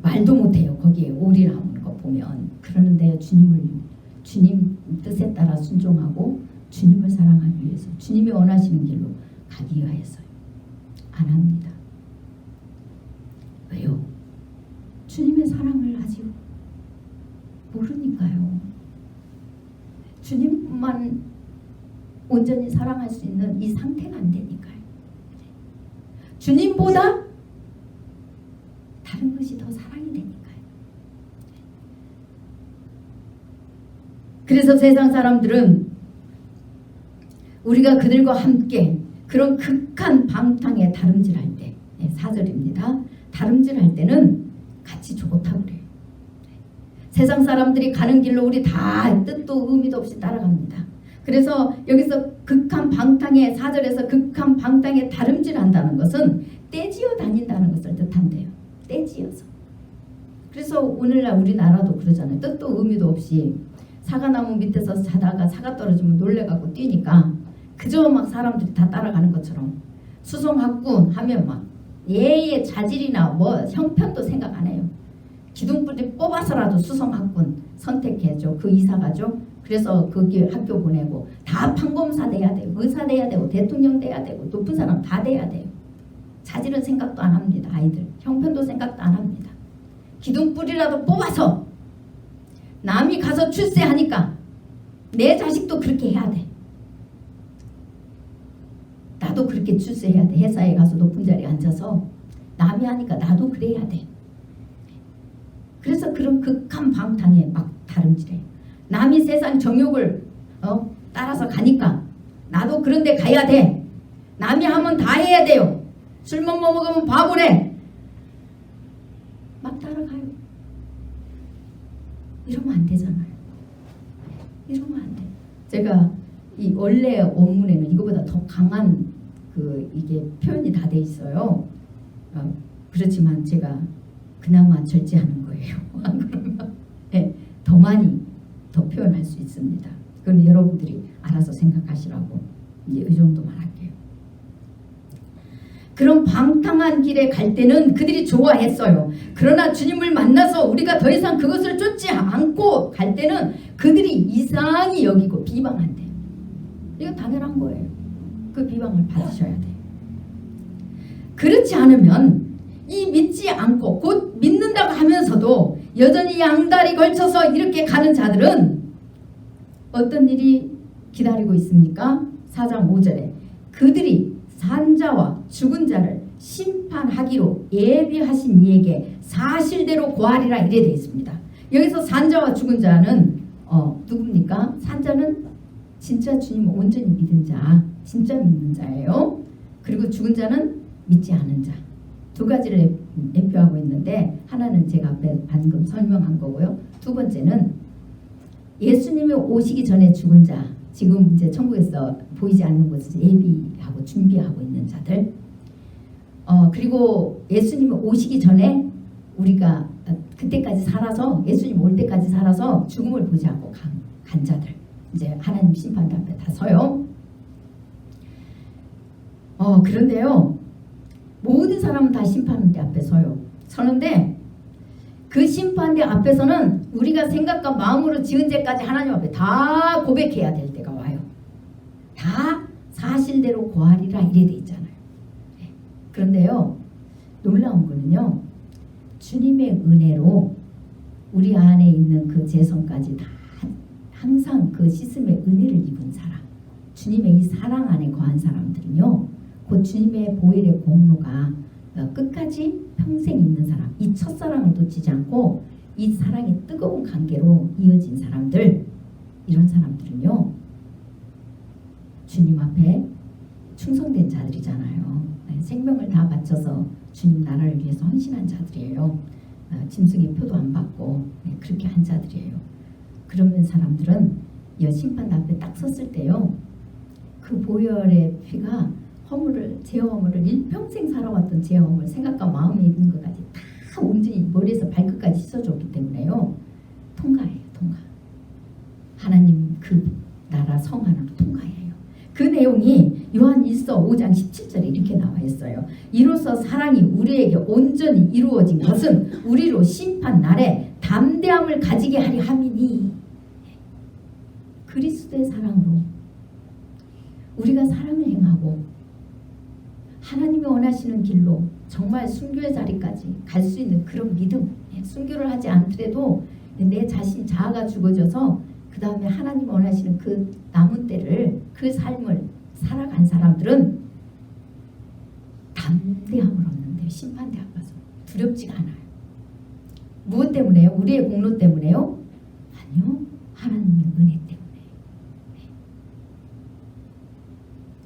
말도 못해요. 거기에 오리라는 거 보면. 그러는데 주님 뜻에 따라 순종하고 주님을 사랑하기 위해서 주님이 원하시는 길로 가기 위하여서요. 안 합니다. 왜요? 주님의 사랑을 아직 모르니까요. 주님만 온전히 사랑할 수 있는 이 상태가 안 되니까요. 주님보다 다른 것이 더 사랑이 되니까요. 그래서 세상 사람들은 우리가 그들과 함께 그런 극한 방탕에 다름질할 때 4절입니다. 다름질할 때는 같이 좋다고 그래요. 세상 사람들이 가는 길로 우리 다 뜻도 의미도 없이 따라갑니다. 그래서 여기서 극한 방탕에 4절에서 극한 방탕에 다름질한다는 것은 떼지어 다닌다는 것을 뜻한대요. 떼지어서. 그래서 오늘날 우리나라도 그러잖아요. 뜻도 의미도 없이 사과나무 밑에서 자다가 사과 떨어지면 놀래갖고 뛰니까 그저 막 사람들이 다 따라가는 것처럼 수성학군 하면 막 예의 자질이나 뭐 형편도 생각 안 해요. 기둥뿌리 뽑아서라도 수성학군 선택해줘. 그 이사가죠. 그래서 거기 학교 보내고 다 판검사 돼야 돼요. 의사 돼야 되고 대통령 돼야 되고 높은 사람 다 돼야 돼요. 자질은 생각도 안 합니다. 아이들. 형편도 생각도 안 합니다. 기둥뿌리라도 뽑아서 남이 가서 출세하니까 내 자식도 그렇게 해야 돼. 나도 그렇게 출세해야 돼. 회사에 가서 높은 자리에 앉아서 남이 하니까 나도 그래야 돼. 그래서 그런 극한 방탕에 막 다름질해. 남이 세상 정욕을 따라서 가니까 나도 그런 데 가야 돼. 남이 하면 다 해야 돼요. 술만 먹으면 바보래. 막 따라가요. 이러면 안 되잖아요. 이러면 안 돼. 제가 이 원래 원문에는 이거보다 더 강한 이게 표현이 다 돼 있어요. 그렇지만 제가 그나마 절제하는 거예요. 그러면 네, 더 많이 더 표현할 수 있습니다. 그건 여러분들이 알아서 생각하시라고 이제 이 정도만 할게요. 그런 방탕한 길에 갈 때는 그들이 좋아했어요. 그러나 주님을 만나서 우리가 더 이상 그것을 쫓지 않고 갈 때는 그들이 이상히 여기고 비방한대요. 이거 당연한 거예요. 그 비방을 받으셔야 돼요. 그렇지 않으면 이 믿지 않고 곧 믿는다고 하면서도 여전히 양다리 걸쳐서 이렇게 가는 자들은 어떤 일이 기다리고 있습니까? 4장 5절에 그들이 산자와 죽은 자를 심판하기로 예비하신 이에게 사실대로 고하리라 이래 되어 있습니다. 여기서 산자와 죽은 자는 누굽니까? 산자는 진짜 주님을 온전히 믿은 자, 진짜 믿는 자예요. 그리고 죽은 자는 믿지 않은 자. 두 가지를 대표하고 있는데 하나는 제가 앞에 방금 설명한 거고요. 두 번째는 예수님이 오시기 전에 죽은 자, 지금 이제 천국에서 보이지 않는 곳에서 예비하고 준비하고 있는 자들, 그리고 예수님이 오시기 전에 우리가 그때까지 살아서 예수님 올 때까지 살아서 죽음을 보지 않고 간 자들, 이제 하나님 심판대 앞에 다 서요. 그런데요, 모든 사람은 다 심판대 앞에 서는데 그 심판대 앞에서는 우리가 생각과 마음으로 지은 죄까지 하나님 앞에 다 고백해야 될 때가 와요. 다 사실대로 고하리라 이래 돼 있잖아요. 그런데요, 놀라운 거는요, 주님의 은혜로 우리 안에 있는 그 죄성까지 다 항상 그 씻음의 은혜를 입은 사람, 주님의 이 사랑 안에 거한 사람들은요, 그 주님의 보혈의 공로가 끝까지 평생 있는 사람, 이 첫사랑을 놓치지 않고 이 사랑의 뜨거운 관계로 이어진 사람들, 이런 사람들은요, 주님 앞에 충성된 자들이잖아요. 생명을 다 바쳐서 주님 나라를 위해서 헌신한 자들이에요. 짐승의 표도 안 받고 그렇게 한 자들이에요. 그러면 사람들은 이 심판 앞에 딱 섰을 때요, 그 보혈의 피가 제 허물을 일평생 살아왔던 제 허물, 생각과 마음에 있는 것까지 다 온전히 머리에서 발끝까지 씻어줬기 때문에요, 통과해요. 통과. 하나님 그 나라 성 안으로 통과해요. 그 내용이 요한 1서 5장 17절에 이렇게 나와 있어요. 이로써 사랑이 우리에게 온전히 이루어진 것은 우리로 심판 날에 담대함을 가지게 하려 함이니, 그리스도의 사랑으로 우리가 사랑을 행하고 하나님이 원하시는 길로 정말 순교의 자리까지 갈 수 있는 그런 믿음, 순교를 하지 않더라도 내 자신 자아가 죽어져서 그 다음에 하나님 원하시는 그 남은 때를, 그 삶을 살아간 사람들은 담대함을 얻는데요. 심판대 앞에서 두렵지가 않아요. 무엇 때문에요? 우리의 공로 때문에요? 아니요, 하나님의 은혜 때문에.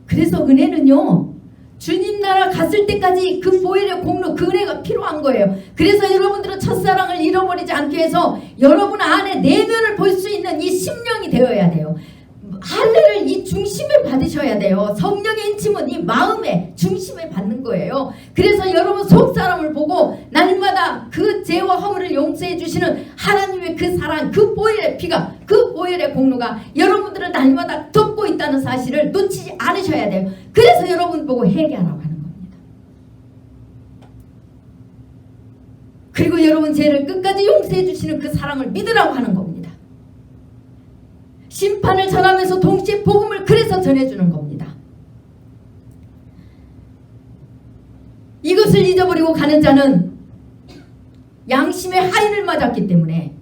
그래서 은혜는요, 주님 나라 갔을 때까지 그 보혈의 공로, 그 은혜가 필요한 거예요. 그래서 여러분들은 첫사랑을 잃어버리지 않기 위해서 여러분 안에 내면을 볼 수 있는 이 심령이 되어야 돼요. 할례를 이 중심에 받으셔야 돼요. 성령의 인침은 이 마음의 중심에 받는 거예요. 그래서 여러분 속사람을 보고 날마다 그 죄와 허물을 용서해 주시는 하나님의 그 사랑, 그 보혈의 피가, 그 보혈의 공로가 여러분들은 날마다 덮고 있다는 사실을 놓치지 않으셔야 돼요. 그래서 여러분 보고 회개하라고 하는 겁니다. 그리고 여러분 죄를 끝까지 용서해 주시는 그 사랑을 믿으라고 하는 겁니다. 심판을 전하면서 동시에 복음을 그래서 전해주는 겁니다. 이것을 잊어버리고 가는 자는 양심의 하인을 맞았기 때문에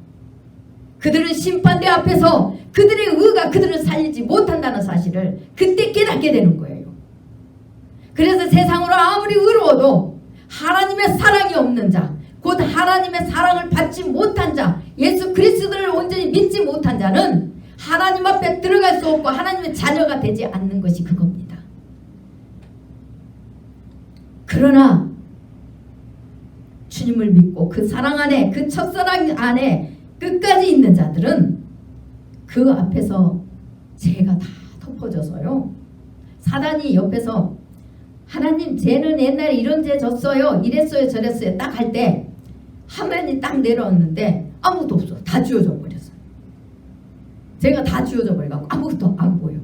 그들은 심판대 앞에서 그들의 의가 그들을 살리지 못한다는 사실을 그때 깨닫게 되는 거예요. 그래서 세상으로 아무리 의로워도 하나님의 사랑이 없는 자, 곧 하나님의 사랑을 받지 못한 자, 예수 그리스도를 온전히 믿지 못한 자는 하나님 앞에 들어갈 수 없고 하나님의 자녀가 되지 않는 것이 그겁니다. 그러나 주님을 믿고 그 사랑 안에, 그 첫사랑 안에 끝까지 있는 자들은 그 앞에서 죄가 다 덮어져서요, 사단이 옆에서 하나님 죄는 옛날에 이런 죄 졌어요, 이랬어요, 저랬어요 딱 할 때 화면이 딱 내려왔는데 아무것도 없어. 다 지워져 버렸어요. 제가 다 지워져 버려갖고 아무것도 안 보여.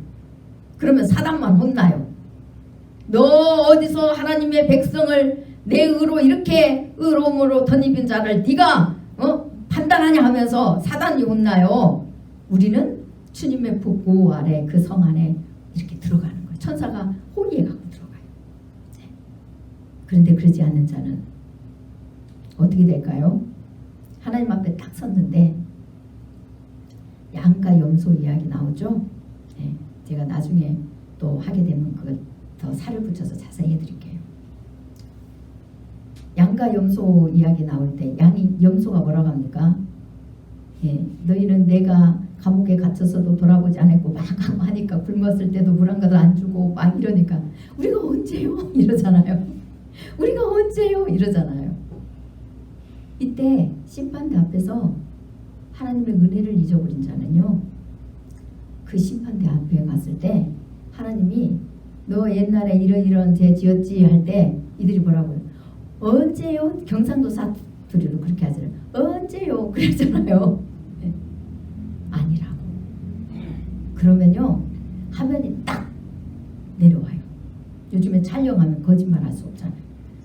그러면 사단만 혼나요. 너 어디서 하나님의 백성을 내 의로 이렇게 의로움으로 덧입은 자를 네가 판단하냐 하면서 사단이 혼나요. 우리는 주님의 보호 아래 그 성 안에 이렇게 들어가는 거예요. 천사가 호리에 갖고 들어가요. 네. 그런데 그러지 않는 자는 어떻게 될까요? 하나님 앞에 딱 섰는데 양과 염소 이야기 나오죠? 네, 제가 나중에 또 하게 되면 그걸 더 살을 붙여서 자세히 해드릴게요. 양과 염소 이야기 나올 때 염소가 뭐라고 합니까? 예, 너희는 내가 감옥에 갇혀서도 돌아보지 않았고 막 하니까 굶었을 때도 물 한 가득 안 주고 막 이러니까 우리가 언제요? 이러잖아요. 우리가 언제요? 이러잖아요. 이때 심판대 앞에서 하나님의 은혜를 잊어버린 자는요, 그 심판대 앞에 갔을 때 하나님이 너 옛날에 이런 죄 지었지 할 때 이들이 뭐라고요? 언제요? 경상도 사투리로 그렇게 하잖아요. 언제요? 그랬잖아요. 네. 아니라고. 그러면요, 화면이 딱 내려와요. 요즘에 촬영하면 거짓말할 수 없잖아요.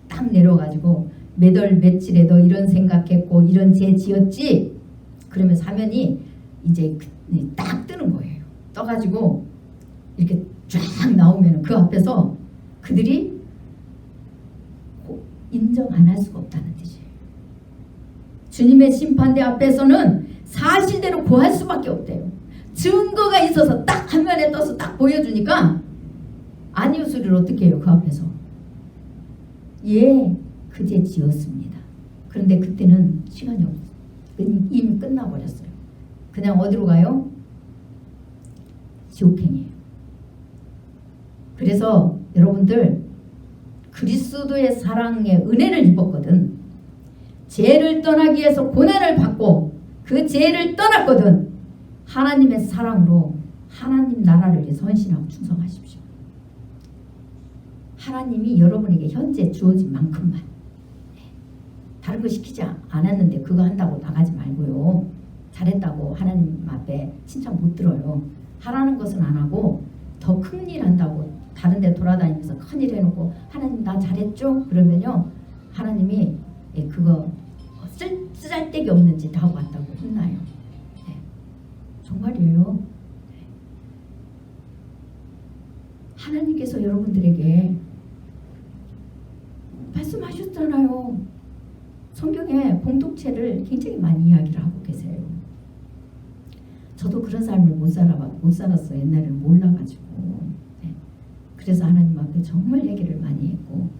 딱 내려가지고 몇 월 며칠에 너 이런 생각했고 이런 죄 지었지? 그러면 화면이 이제 딱 뜨는 거예요. 떠가지고 이렇게 쫙 나오면 그 앞에서 그들이 인정 안 할 수가 없다는 뜻이에요. 주님의 심판대 앞에서는 사실대로 고할 수밖에 없대요. 증거가 있어서 딱 화면에 떠서 딱 보여주니까 아니요 소리를 어떻게 해요? 그 앞에서. 예, 그제 지었습니다. 그런데 그때는 시간이 없어요. 이미 끝나버렸어요. 그냥 어디로 가요? 지옥행이에요. 그래서 여러분들 그리스도의 사랑의 은혜를 입었거든. 죄를 떠나기 위해서 고난을 받고 그 죄를 떠났거든. 하나님의 사랑으로 하나님 나라를 위해 헌신하고 충성하십시오. 하나님이 여러분에게 현재 주어진 만큼만. 다른 거 시키지 않았는데 그거 한다고 나가지 말고요. 잘했다고 하나님 앞에 칭찬 못 들어요. 하라는 것은 안 하고 더 큰 일 한다고 다른 데 돌아다니면서 큰일 해놓고 하나님 나 잘했죠? 그러면요 하나님이 그거 쓰잘데기 없는 짓 하고 왔다고 혼나요. 네. 정말이에요. 하나님께서 여러분들에게 말씀하셨잖아요. 성경에 공동체를 굉장히 많이 이야기를 하고 계세요. 저도 그런 삶을 못 살았어요. 옛날에는 몰라가지고. 네. 그래서 하나님 앞에 정말 얘기를 많이 했고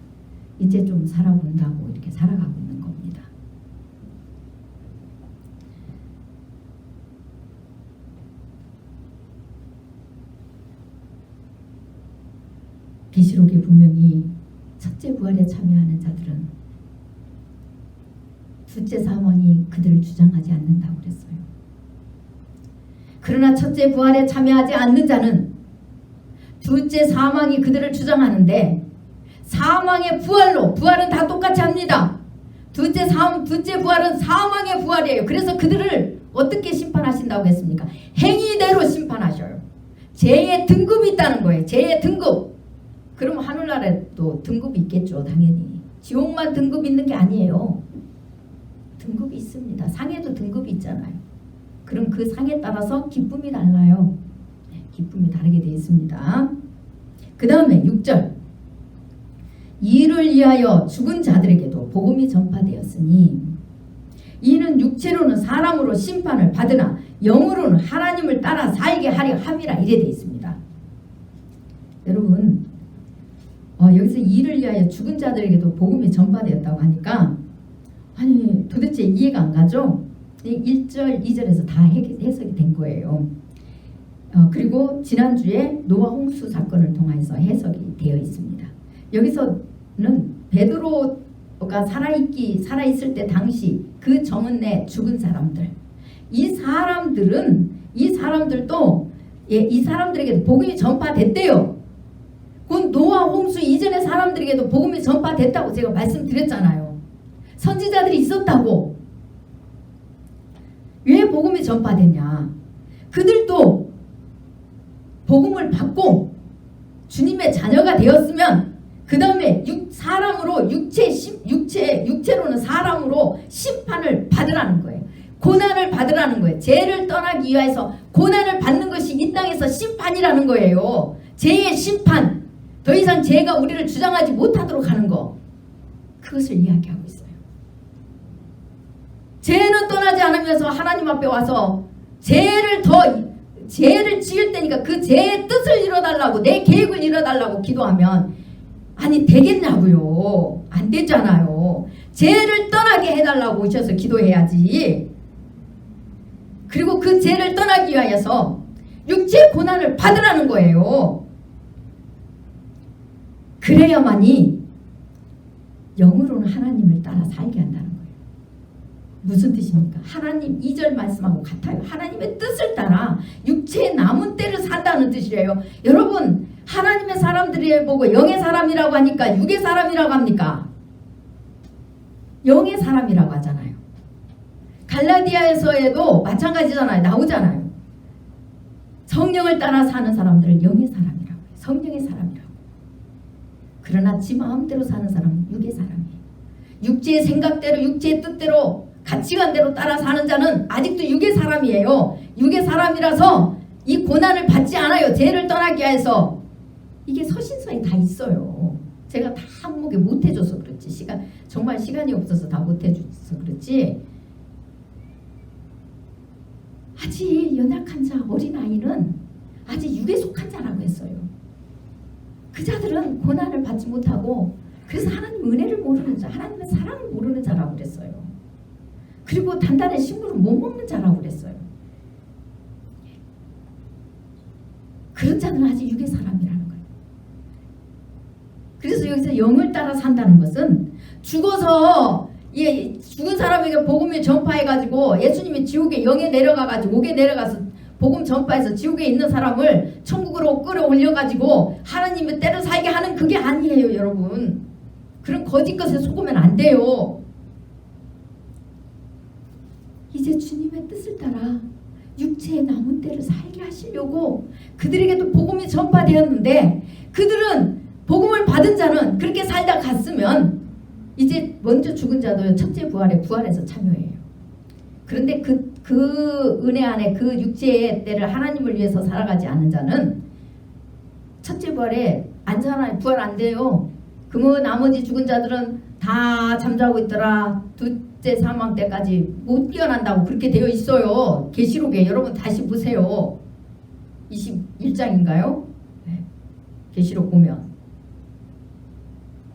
이제 좀 살아본다고 이렇게 살아가고 있는 겁니다. 계시록에 분명히 첫째 부활에 참여하는 자들은 둘째 사망이 그들을 주장하지 않는다고 그랬어요. 그러나 첫째 부활에 참여하지 않는 자는 둘째 사망이 그들을 주장하는데 사망의 부활로 부활은 다 똑같이 합니다. 둘째 부활은 사망의 부활이에요. 그래서 그들을 어떻게 심판하신다고 했습니까? 행위대로 심판하셔요. 죄의 등급이 있다는 거예요. 죄의 등급. 그럼 하늘나라에도 등급이 있겠죠. 당연히. 지옥만 등급이 있는 게 아니에요. 등급이 있습니다. 상에도 등급이 있잖아요. 그럼 그 상에 따라서 기쁨이 달라요. 네, 기쁨이 다르게 되어 있습니다. 그 다음에 6절 이를 위하여 죽은 자들에게도 복음이 전파되었으니 이는 육체로는 사람으로 심판을 받으나 영으로는 하나님을 따라 살게 하려 함이라 이래 되어 있습니다. 여러분 여기서 이를 위하여 죽은 자들에게도 복음이 전파되었다고 하니까 아니 도대체 이해가 안 가죠? 1절 2절에서 다 해석이 된 거예요. 그리고 지난주에 노아 홍수 사건을 통해서 해석이 되어 있습니다. 여기서는 베드로가 살아있을 때 당시 그 정은 내 죽은 사람들 이 사람들도 이 사람들에게도 복음이 전파됐대요. 곧 노아 홍수 이전의 사람들에게도 복음이 전파됐다고 제가 말씀드렸잖아요. 선지자들이 있었다고. 왜 복음이 전파됐냐? 그들도 복음을 받고 주님의 자녀가 되었으면 그 다음에 사람으로 육체로는 사람으로 심판을 받으라는 거예요. 고난을 받으라는 거예요. 죄를 떠나기 위해서 고난을 받는 것이 이 땅에서 심판이라는 거예요. 죄의 심판. 더 이상 죄가 우리를 주장하지 못하도록 하는 거. 그것을 이야기하고 있어요. 죄는 떠나지 않으면서 하나님 앞에 와서 죄를 지을 때니까 그 죄의 뜻을 이뤄달라고 내 계획을 이뤄달라고 기도하면 아니 되겠냐고요. 안 되잖아요. 죄를 떠나게 해달라고 오셔서 기도해야지. 그리고 그 죄를 떠나기 위하여서 육체의 고난을 받으라는 거예요. 그래야만이 영으로는 하나님을 따라 살게 한다는 거예요. 무슨 뜻입니까? 하나님 2절 말씀하고 같아요. 하나님의 뜻을 따라 육체의 남은 때를 산다는 뜻이래요. 여러분, 하나님의 사람들이 보고 영의 사람이라고 하니까 육의 사람이라고 합니까? 영의 사람이라고 하잖아요. 갈라디아에서에도 마찬가지잖아요. 나오잖아요. 성령을 따라 사는 사람들을 영의 사람이라고 해요. 성령의 사람이라고. 그러나 지 마음대로 사는 사람은 육의 사람이에요. 육체의 생각대로, 육체의 뜻대로, 가치관대로 따라 사는 자는 아직도 육의 사람이에요. 육의 사람이라서 이 고난을 받지 않아요. 죄를 떠나기 위해서. 이게 서신서에 다 있어요. 제가 다 한목에 못해줘서 그렇지. 정말 시간이 없어서 다 못해줘서 그렇지. 아직 연약한 자, 어린아이는 아직 육에 속한 자라고 했어요. 그 자들은 고난을 받지 못하고, 그래서 하나님 은혜를 모르는 자, 하나님의 사랑을 모르는 자라고 그랬어요. 그리고 단단한 식물을 못 먹는 자라고 그랬어요. 그런 자는 아직 육의 사람이라는 거예요. 그래서 여기서 영을 따라 산다는 것은 죽어서 죽은 사람에게 복음을 전파해가지고 예수님이 지옥에 영에 내려가가지고 옥에 내려가서 복음 전파해서 지옥에 있는 사람을 천국으로 끌어올려가지고 하나님의 때를 살게 하는 그게 아니에요, 여러분. 그런 거짓 것에 속으면 안 돼요. 이제 주님의 뜻을 따라 육체의 남은 때를 살게 하시려고 그들에게도 복음이 전파되었는데, 그들은 복음을 받은 자는 그렇게 살다 갔으면 이제 먼저 죽은 자도 첫째 부활에 부활해서 참여해요. 그런데 그 은혜 안에 그 육체의 때를 하나님을 위해서 살아가지 않는 자는 첫째 부활에 안 살아요. 부활 안 돼요. 그러면 나머지 죽은 자들은 다 잠자고 있더라. 둘째 사망 때까지 못 깨어난다고 그렇게 되어 있어요. 계시록에. 여러분 다시 보세요. 21장인가요? 네. 계시록 보면.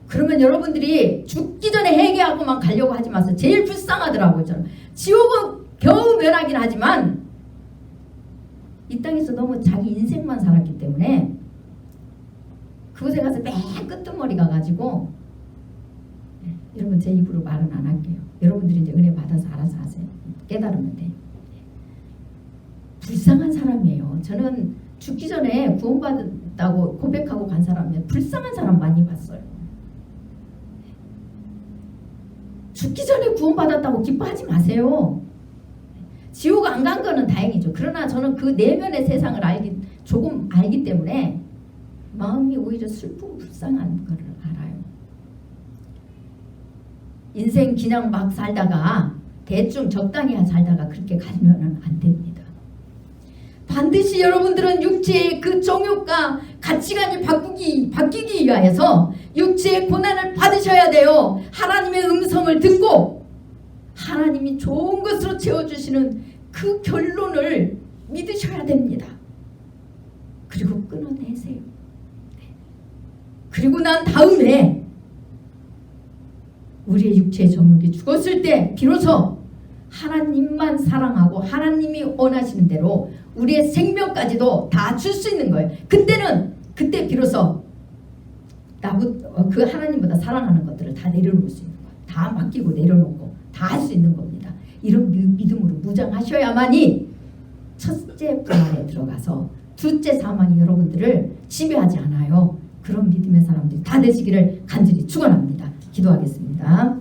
그러면 여러분들이 죽기 전에 회개하고만 가려고 하지 마세요. 제일 불쌍하더라고요. 저는. 지옥은 겨우 면하긴 하지만 이 땅에서 너무 자기 인생만 살았기 때문에 그곳에 가서 맨 끄트머리 가가지고, 네, 여러분 제 입으로 말은 안 할게요. 여러분들이 이제 은혜 받아서 알아서 하세요. 깨달으면 돼. 불쌍한 사람이에요. 저는 죽기 전에 구원받았다고 고백하고 간 사람이에요. 불쌍한 사람 많이 봤어요. 죽기 전에 구원받았다고 기뻐하지 마세요. 지옥 안 간 거는 다행이죠. 그러나 저는 그 내면의 세상을 조금 알기 때문에 마음이 오히려 슬프고 불쌍한 거를 알아요. 인생 그냥 막 살다가 대충 적당히 살다가 그렇게 가면 안 됩니다. 반드시 여러분들은 육체의 그 정욕과 가치관이 바뀌기 위하여서 육체의 고난을 받으셔야 돼요. 하나님의 음성을 듣고 하나님이 좋은 것으로 채워주시는 그 결론을 믿으셔야 됩니다. 그리고 끊어내세요. 그리고 난 다음에 우리의 육체의 정욕이 죽었을 때 비로소 하나님만 사랑하고 하나님이 원하시는 대로 우리의 생명까지도 다 줄 수 있는 거예요. 그때 비로소 그 하나님보다 사랑하는 것들을 다 내려놓을 수 있는 거예요. 다 맡기고 내려놓고 다 할 수 있는 겁니다. 이런 믿음으로 무장하셔야만이 첫째 부활에 들어가서 둘째 사망이 여러분들을 지배하지 않아요. 그런 믿음의 사람들이 다 되시기를 간절히 축원합니다. 기도하겠습니다.